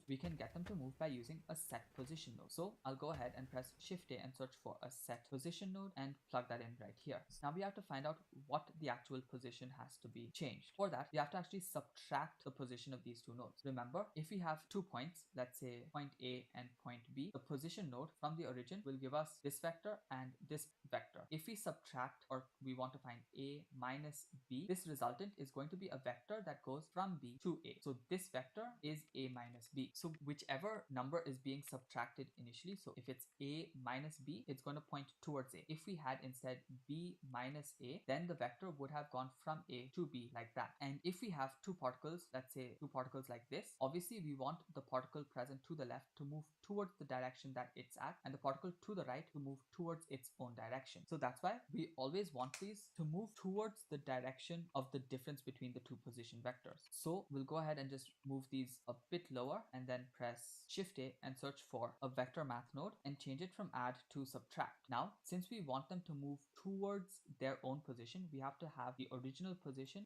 We can get them to move by using a set position node. So I'll go ahead and press shift A and search for a set position node and plug that in right here. Now we have to find out what the actual position has to be changed. For that, we have to actually subtract the position of these two nodes. Remember, if we have 2 points, let's say point A and point B, the position node from the origin will give us this vector and this vector. If we subtract, or we want to find A minus B, this resultant is going to be a vector that goes from B to A. So this vector is A minus B. So whichever number is being subtracted initially, so if it's A minus B, it's going to point towards A. If we had instead B minus A, then the vector would have gone from A to B like that. And if we have two particles, let's say two particles like this, obviously we want the particle present to the left to move towards the direction that it's at, and the particle to the right to move towards its own direction. So that's why we always want these to move towards the direction of the difference between the two position vectors. So we'll go ahead and just move these a bit lower, and then press shift A and search for a vector math node and change it from add to subtract. Now, since we want them to move towards their own position, we have to have the original position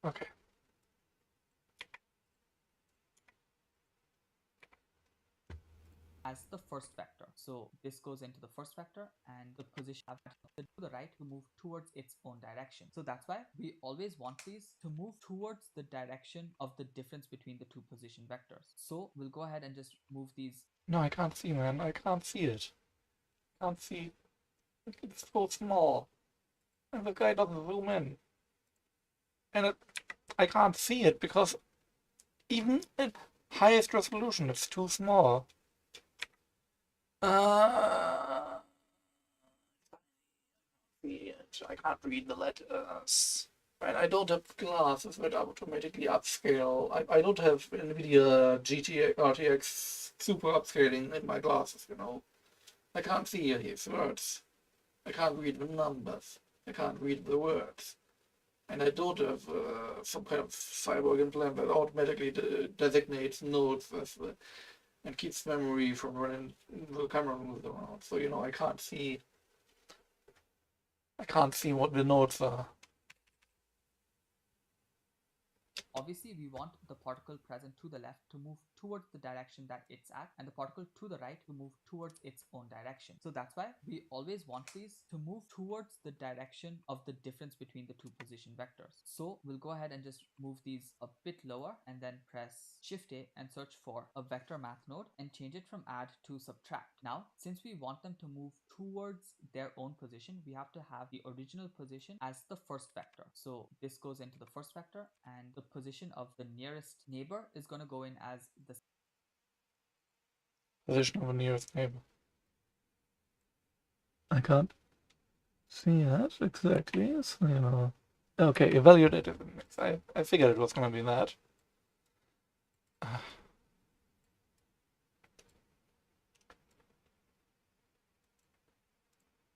Okay. as the first vector. So this goes into the first vector, and the position of to the right to move towards its own direction. So that's why we always want these to move towards the direction of the difference between the two position vectors. So we'll go ahead and just move these. No, I can't see, man. I can't see it. Can't see. It's so small. And the guy doesn't zoom in. And I can't see it because even at highest resolution, it's too small. I can't read the letters. And I don't have glasses that automatically upscale. I don't have NVIDIA GTX RTX super upscaling in my glasses, you know. I can't see these words. I can't read the numbers. I can't read the words. And I don't have some kind of cyborg implant that automatically designates nodes as and keeps memory from running the camera moves around. So, you know, I can't see what the nodes are. Obviously, we want the particle present to the left to move towards the direction that it's at, and the particle to the right to move towards its own direction. So that's why we always want these to move towards the direction of the difference between the two position vectors. So we'll go ahead and just move these a bit lower, and then press shift A and search for a vector math node and change it from add to subtract. Now, since we want them to move towards their own position, we have to have the original position as the first vector. So this goes into the first vector, and the position of the nearest neighbor is going to go in as the Position of the nearest neighbor. I can't see that exactly. So, okay, evaluated. I figured it was gonna be that.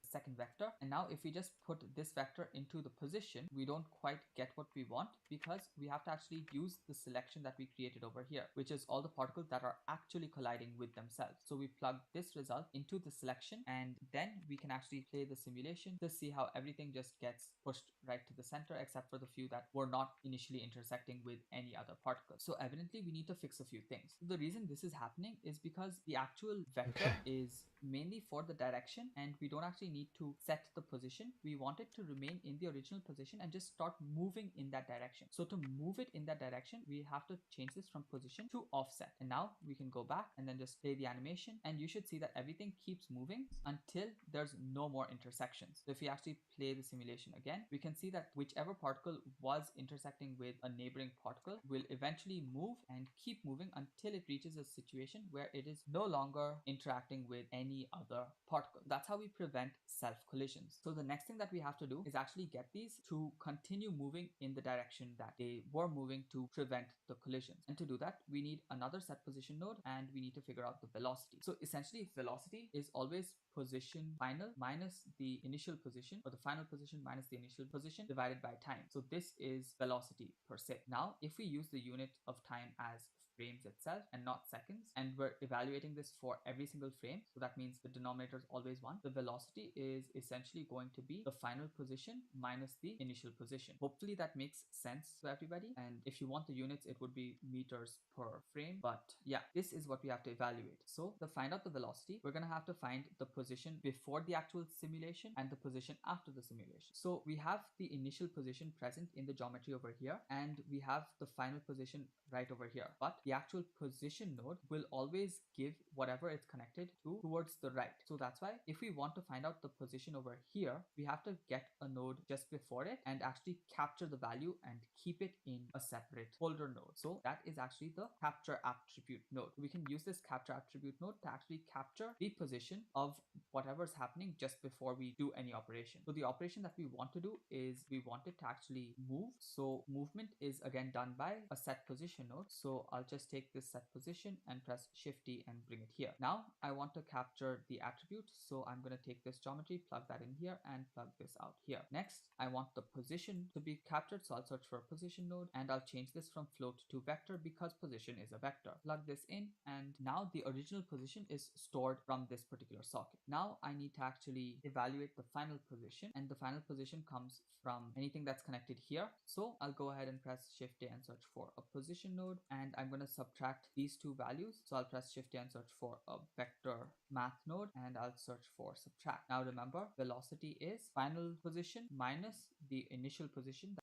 Second vector, and now if we just put this vector into the position, we don't quite get what we want because we have to actually use the selection that we created over here, which is all the particles that are actually colliding with themselves. So we plug this result into the selection, and then we can actually play the simulation to see how everything just gets pushed right to the center, except for the few that were not initially intersecting with any other particles. So evidently we need to fix a few things. The reason this is happening is because the actual vector is mainly for the direction, and we don't actually need to set the position. We want it to remain in the original position and just start moving in that direction. So to move it in that direction, we have to change this from position to offset. And now we can go back and then just play the animation, and you should see that everything keeps moving until there's no more intersections. So if we actually play the simulation again, we can see that whichever particle was intersecting with a neighboring particle will eventually move and keep moving until it reaches a situation where it is no longer interacting with any other particle. That's how we prevent self-collisions. So the next thing that we have to do is actually get these to continue moving in the direction that they were moving to prevent the collisions. And to do that, we need another set position node, and we need to figure out the velocity. So essentially, velocity is always position final minus the initial position, or the final position minus the initial position divided by time. So this is velocity per se. Now, if we use the unit of time as frames itself and not seconds, and we're evaluating this for every single frame, so that means the denominator is always 1, the velocity is essentially going to be the final position minus the initial position. Hopefully that makes sense to everybody, and if you want the units, it would be meters per frame. But yeah, this is what we have to evaluate. So to find out the velocity, we're gonna have to find the position before the actual simulation and the position after the simulation. So we have the initial position present in the geometry over here, and we have the final position right over here, but the actual position node will always give whatever it's connected to towards the right. So that's why if we want to find out the position over here, we have to get a node just before it and actually capture the value and keep it in a separate holder node. So that is actually the capture attribute node. We can use this capture attribute node to actually capture the position of whatever's happening just before we do any operation. So the operation that we want to do is we want it to actually move. So movement is again done by a set position node. So I'll just take this set position and press Shift D and bring it here. Now I want to capture the attribute. So I'm going to take this geometry, plug that in here, and plug this out here. Next, I want the position to be captured. So I'll search for a position node, and I'll change this from float to vector because position is a vector. Plug this in, and now the original position is stored from this particular socket. Now I need to actually evaluate the final position, and the final position comes from anything that's connected here. So I'll go ahead and press Shift A and search for a position node, and I'm going to subtract these two values. So I'll press Shift A and search for a vector math node, and I'll search for subtract. Now remember, velocity is final position minus the initial position.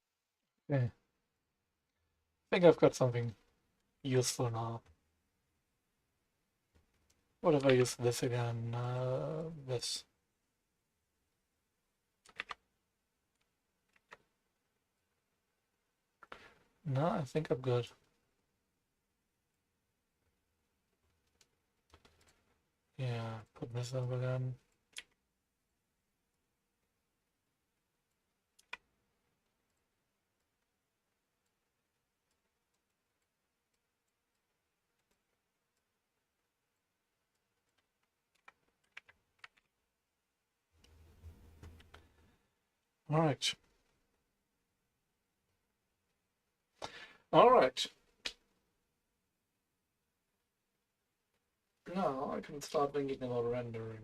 Okay. I think I've got something useful now. What if I use this again? This. No, I think I'm good. Yeah, put this up again. All right. All right. Now I can start thinking about rendering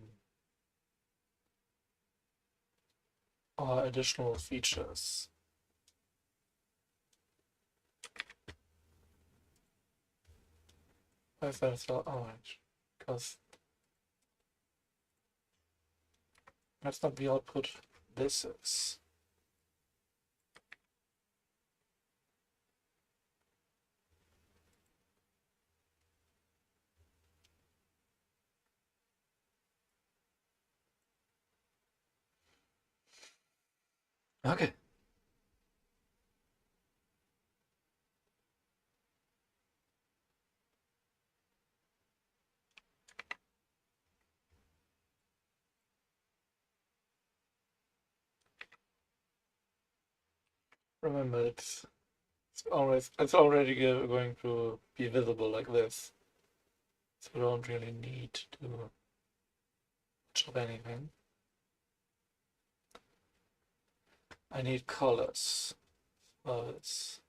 additional features. Why is that so? Oh, because that's not the output this is. Okay. Remember, it's already going to be visible like this, so we don't really need to do much of anything. I need colors. So it's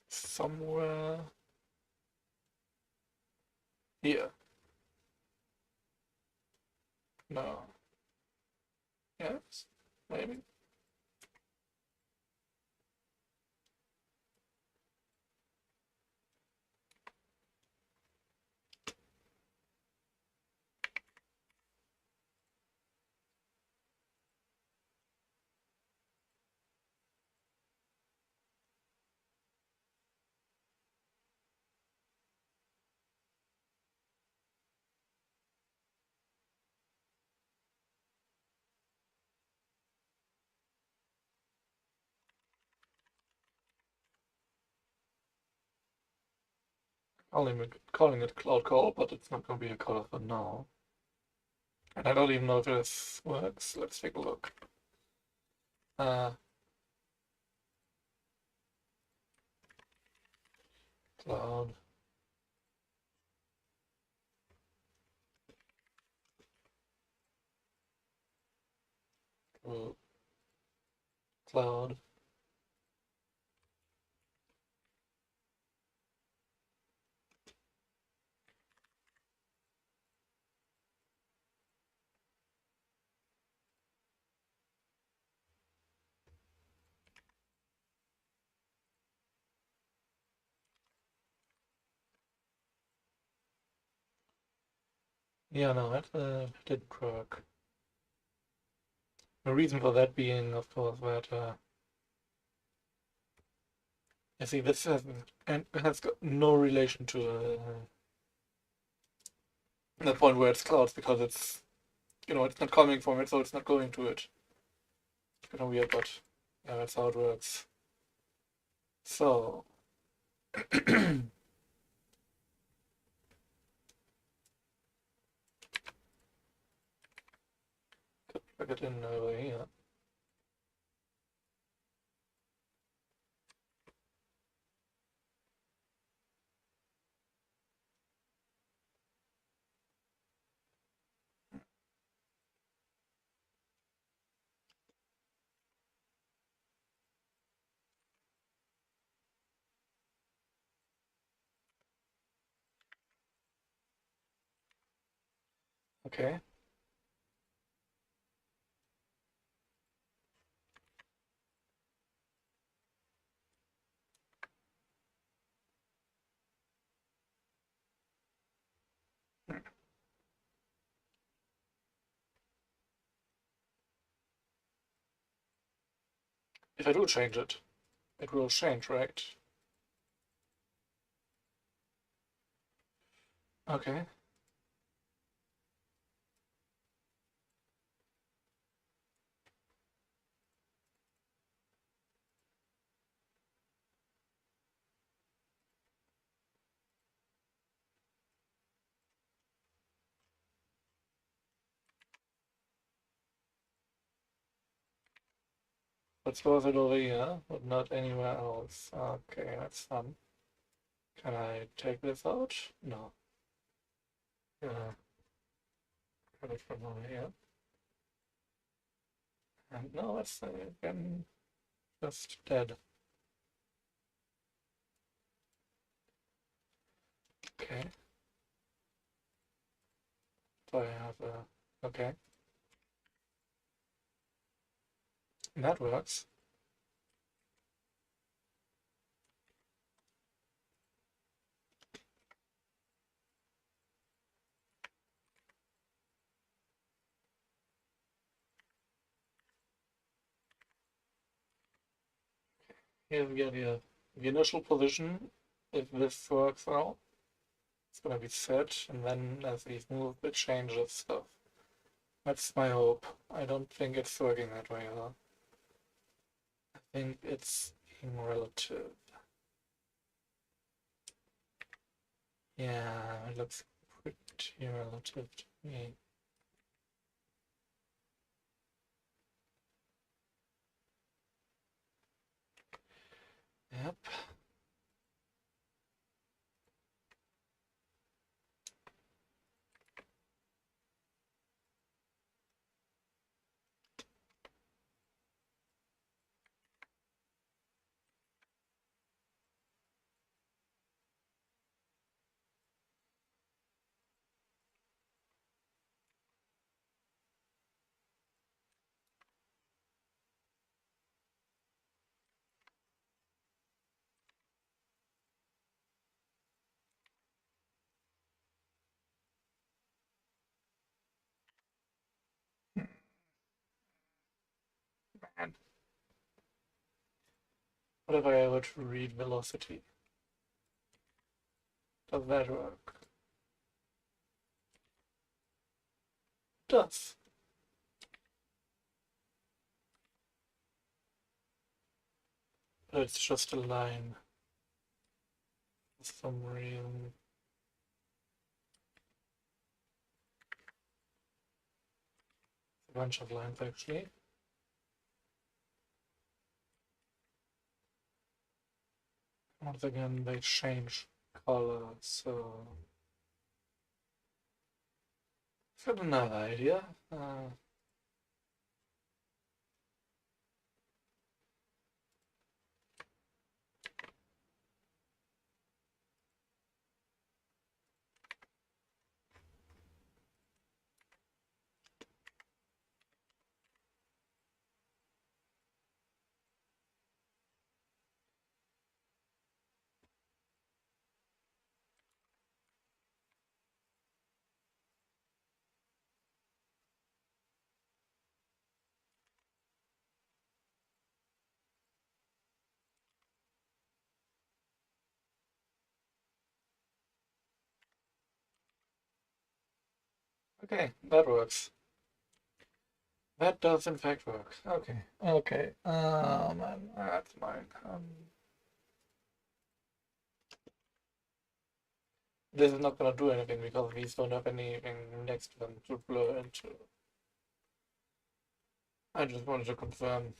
somewhere here. No. Yes, maybe. Calling it cloud call, but it's not going to be a color for now. And I don't even know if this works. Let's take a look. Cloud. Cloud. Yeah, no, that didn't work. The reason for that being, of course, that you see, this has got no relation to the point where it's clouds, because it's it's not coming from it, so it's not going to it. It's kind of weird, but yeah, that's how it works. So could plug it in over here. Okay. If I do change it, it will change, right? Okay. Let's close it over here, but not anywhere else. Okay, that's fun. Can I take this out? No. Cut it from over here. And no, it's again just dead. Okay. So I have a. Okay. That works. Here we get the initial position. If this works out, it's gonna be set, and then as we move, it changes stuff. That's my hope. I don't think it's working that way, though. I think it's being relative. Yeah, it looks pretty relative to me. Yep. Man. What if I were to read velocity? Does that work? Does. But it's just a line. For some reason. A bunch of lines actually. Once again, they change color, so. I've got another idea. Okay, that works. That does in fact work. Okay, okay. Man, that's mine. This is not gonna do anything because these don't have anything next to them to blur into. I just wanted to confirm.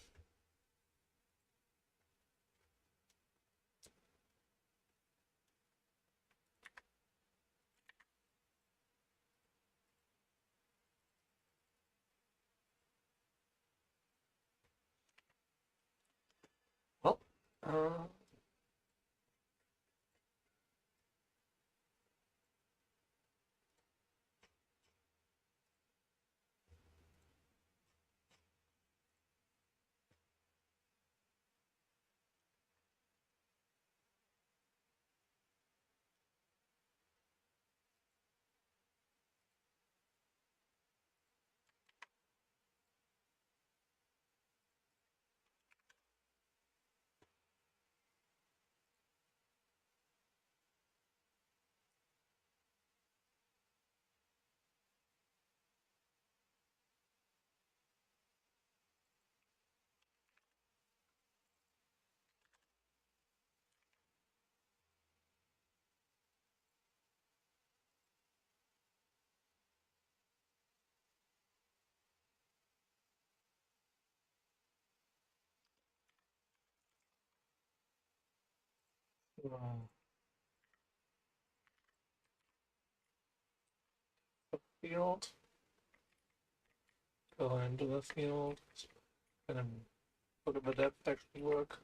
Well, field. Go into the field. And then look at the depth actually work.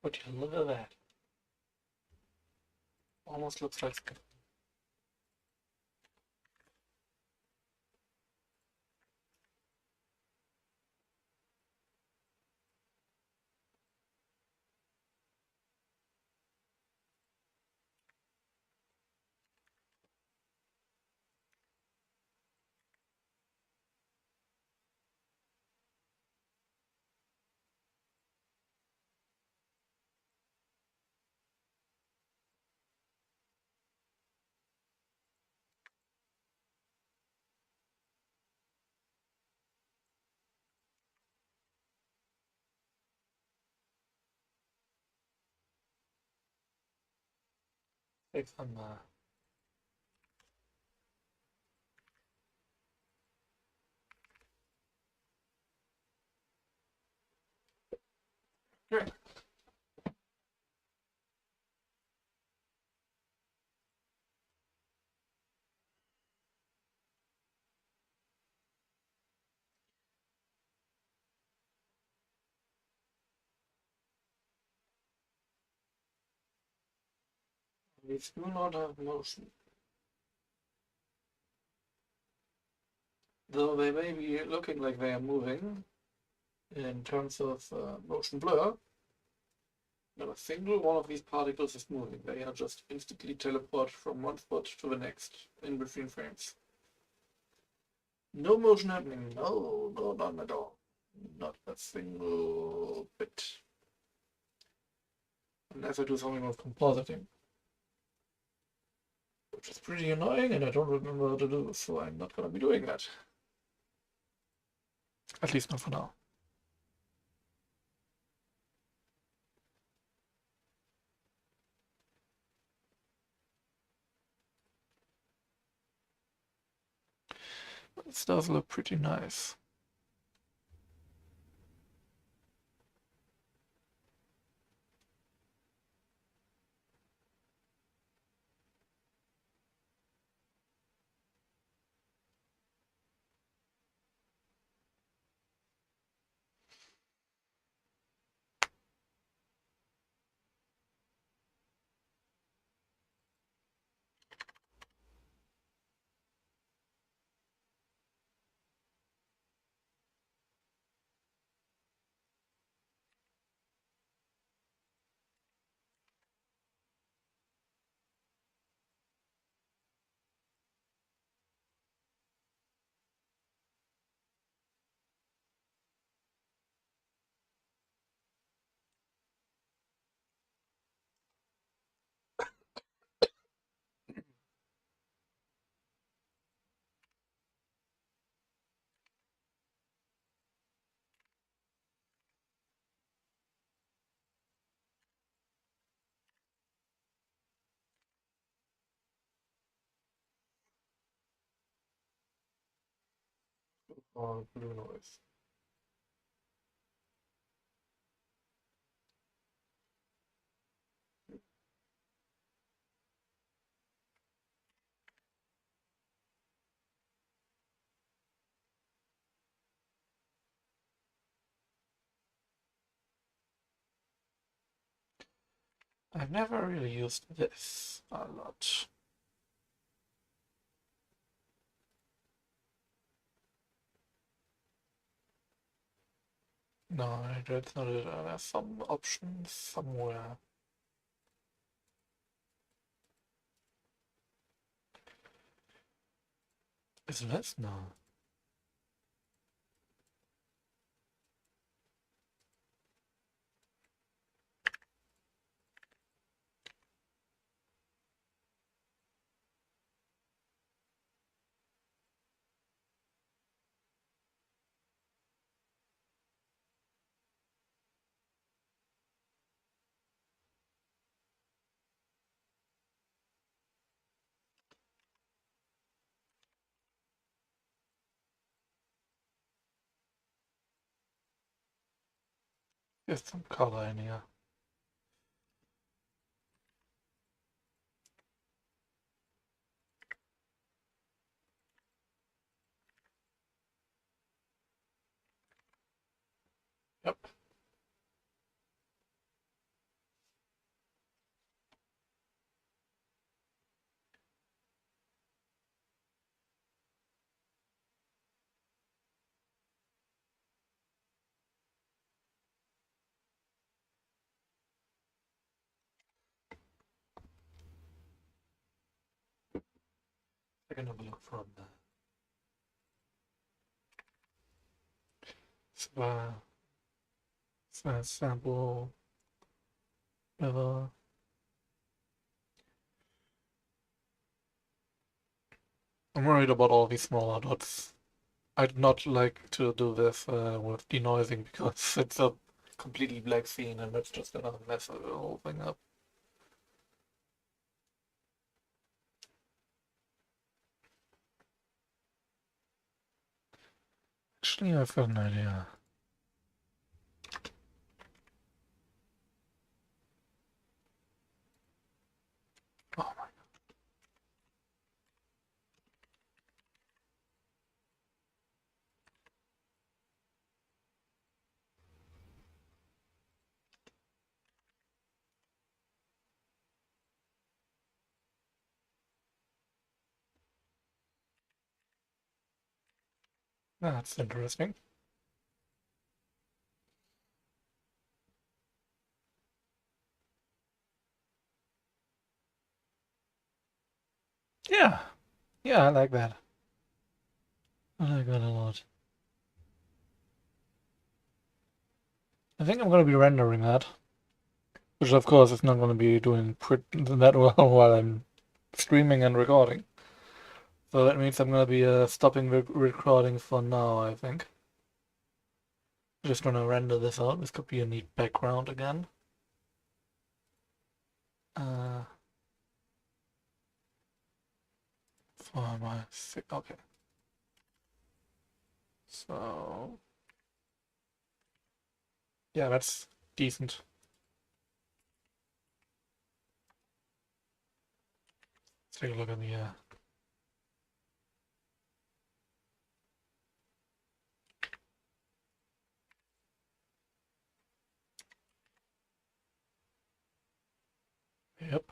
Would you look at that? Almost looks like take some These do not have motion. Though they may be looking like they are moving in terms of motion blur, not a single one of these particles is moving. They are just instantly teleported from one spot to the next in between frames. No motion happening. No, none at all. Not a single bit. Unless I do something with compositing. Which is pretty annoying and I don't remember how to do, so I'm not gonna be doing that. At least not for now. This does look pretty nice. Or blue noise. I've never really used this a lot. No, that's not it. There's some options somewhere. Is this? No. There's some color in here. Yep. I can have a look from the sample level. I'm worried about all these smaller dots. I'd not like to do this with denoising because it's a completely black scene and that's just gonna mess the whole thing up. Actually, I've got an idea. Oh my. That's interesting. Yeah. Yeah, I like that. I like that a lot. I think I'm going to be rendering that. Which, of course, is not going to be doing that well while I'm streaming and recording. So that means I'm going to be stopping recording for now, I think. Just going to render this out. This could be a neat background again. For my okay. So yeah, that's decent. Let's take a look at the yep.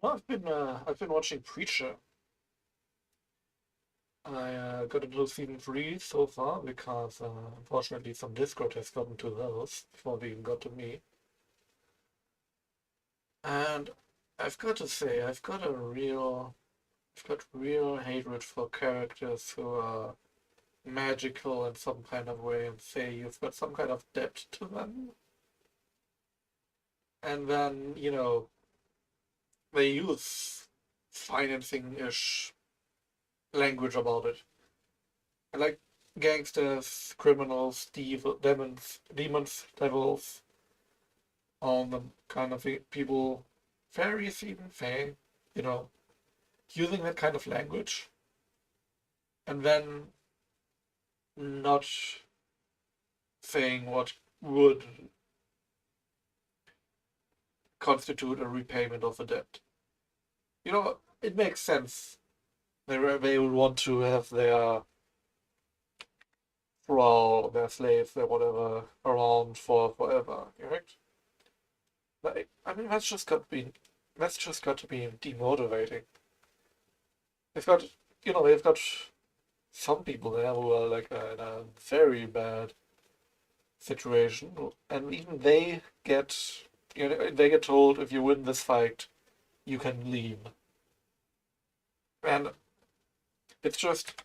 Well, I've been watching Preacher. I got into season 3 so far because unfortunately some Discord has gotten to those before they even got to me. And I've got to say, I've got real hatred for characters who are magical in some kind of way and say you've got some kind of depth to them. And then, they use financing-ish language about it. And like gangsters, criminals, demons, devils, all the kind of people, fairies even, fae, you know, using that kind of language and then not saying what would constitute a repayment of a debt. It makes sense. They would want to have their thrall, their slaves, their whatever, around for forever, correct? Like, I mean, that's just got to be demotivating. They've got some people there who are like in a very bad situation, and even they get told if you win this fight, you can leave. And it's just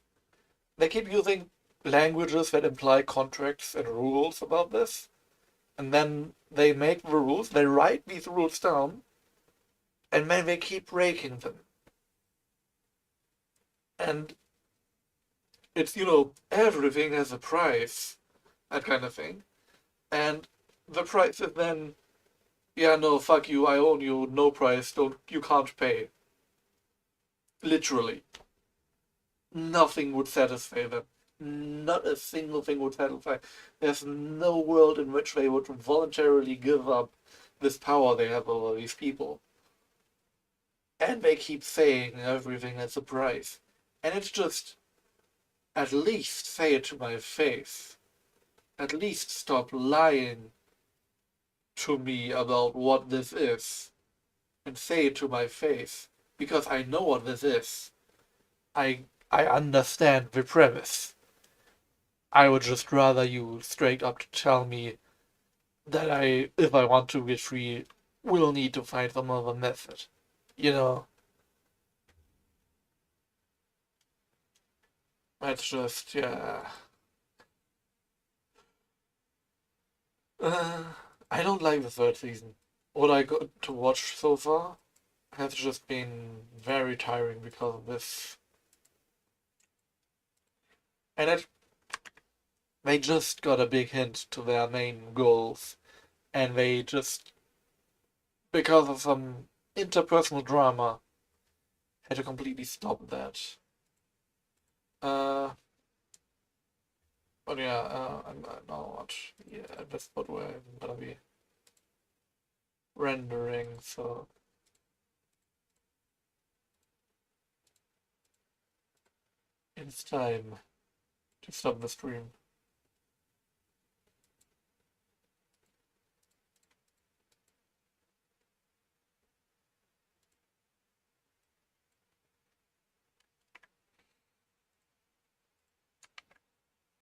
they keep using languages that imply contracts and rules about this, and then they make the rules, they write these rules down, and then they keep breaking them. And it's, everything has a price, that kind of thing. And the price is then, yeah, no, fuck you, I own you, no price, you can't pay. Literally. Nothing would satisfy them. Not a single thing would satisfy. There's no world in which they would voluntarily give up this power they have over these people. And they keep saying everything has a price. And it's just, at least say it to my face. At least stop lying to me about what this is. And say it to my face. Because I know what this is. I understand the premise. I would just rather you straight up to tell me that if I want to get free, will need to find some other method. You know, that's just, yeah. Uh, I don't like the third season. What I got to watch so far has just been very tiring because of this. And they just got a big hint to their main goals, and they just, because of some interpersonal drama, had to completely stop that. Uh, but yeah, I'm now what? Yeah, that's what we're gonna be rendering. So it's time to stop the stream.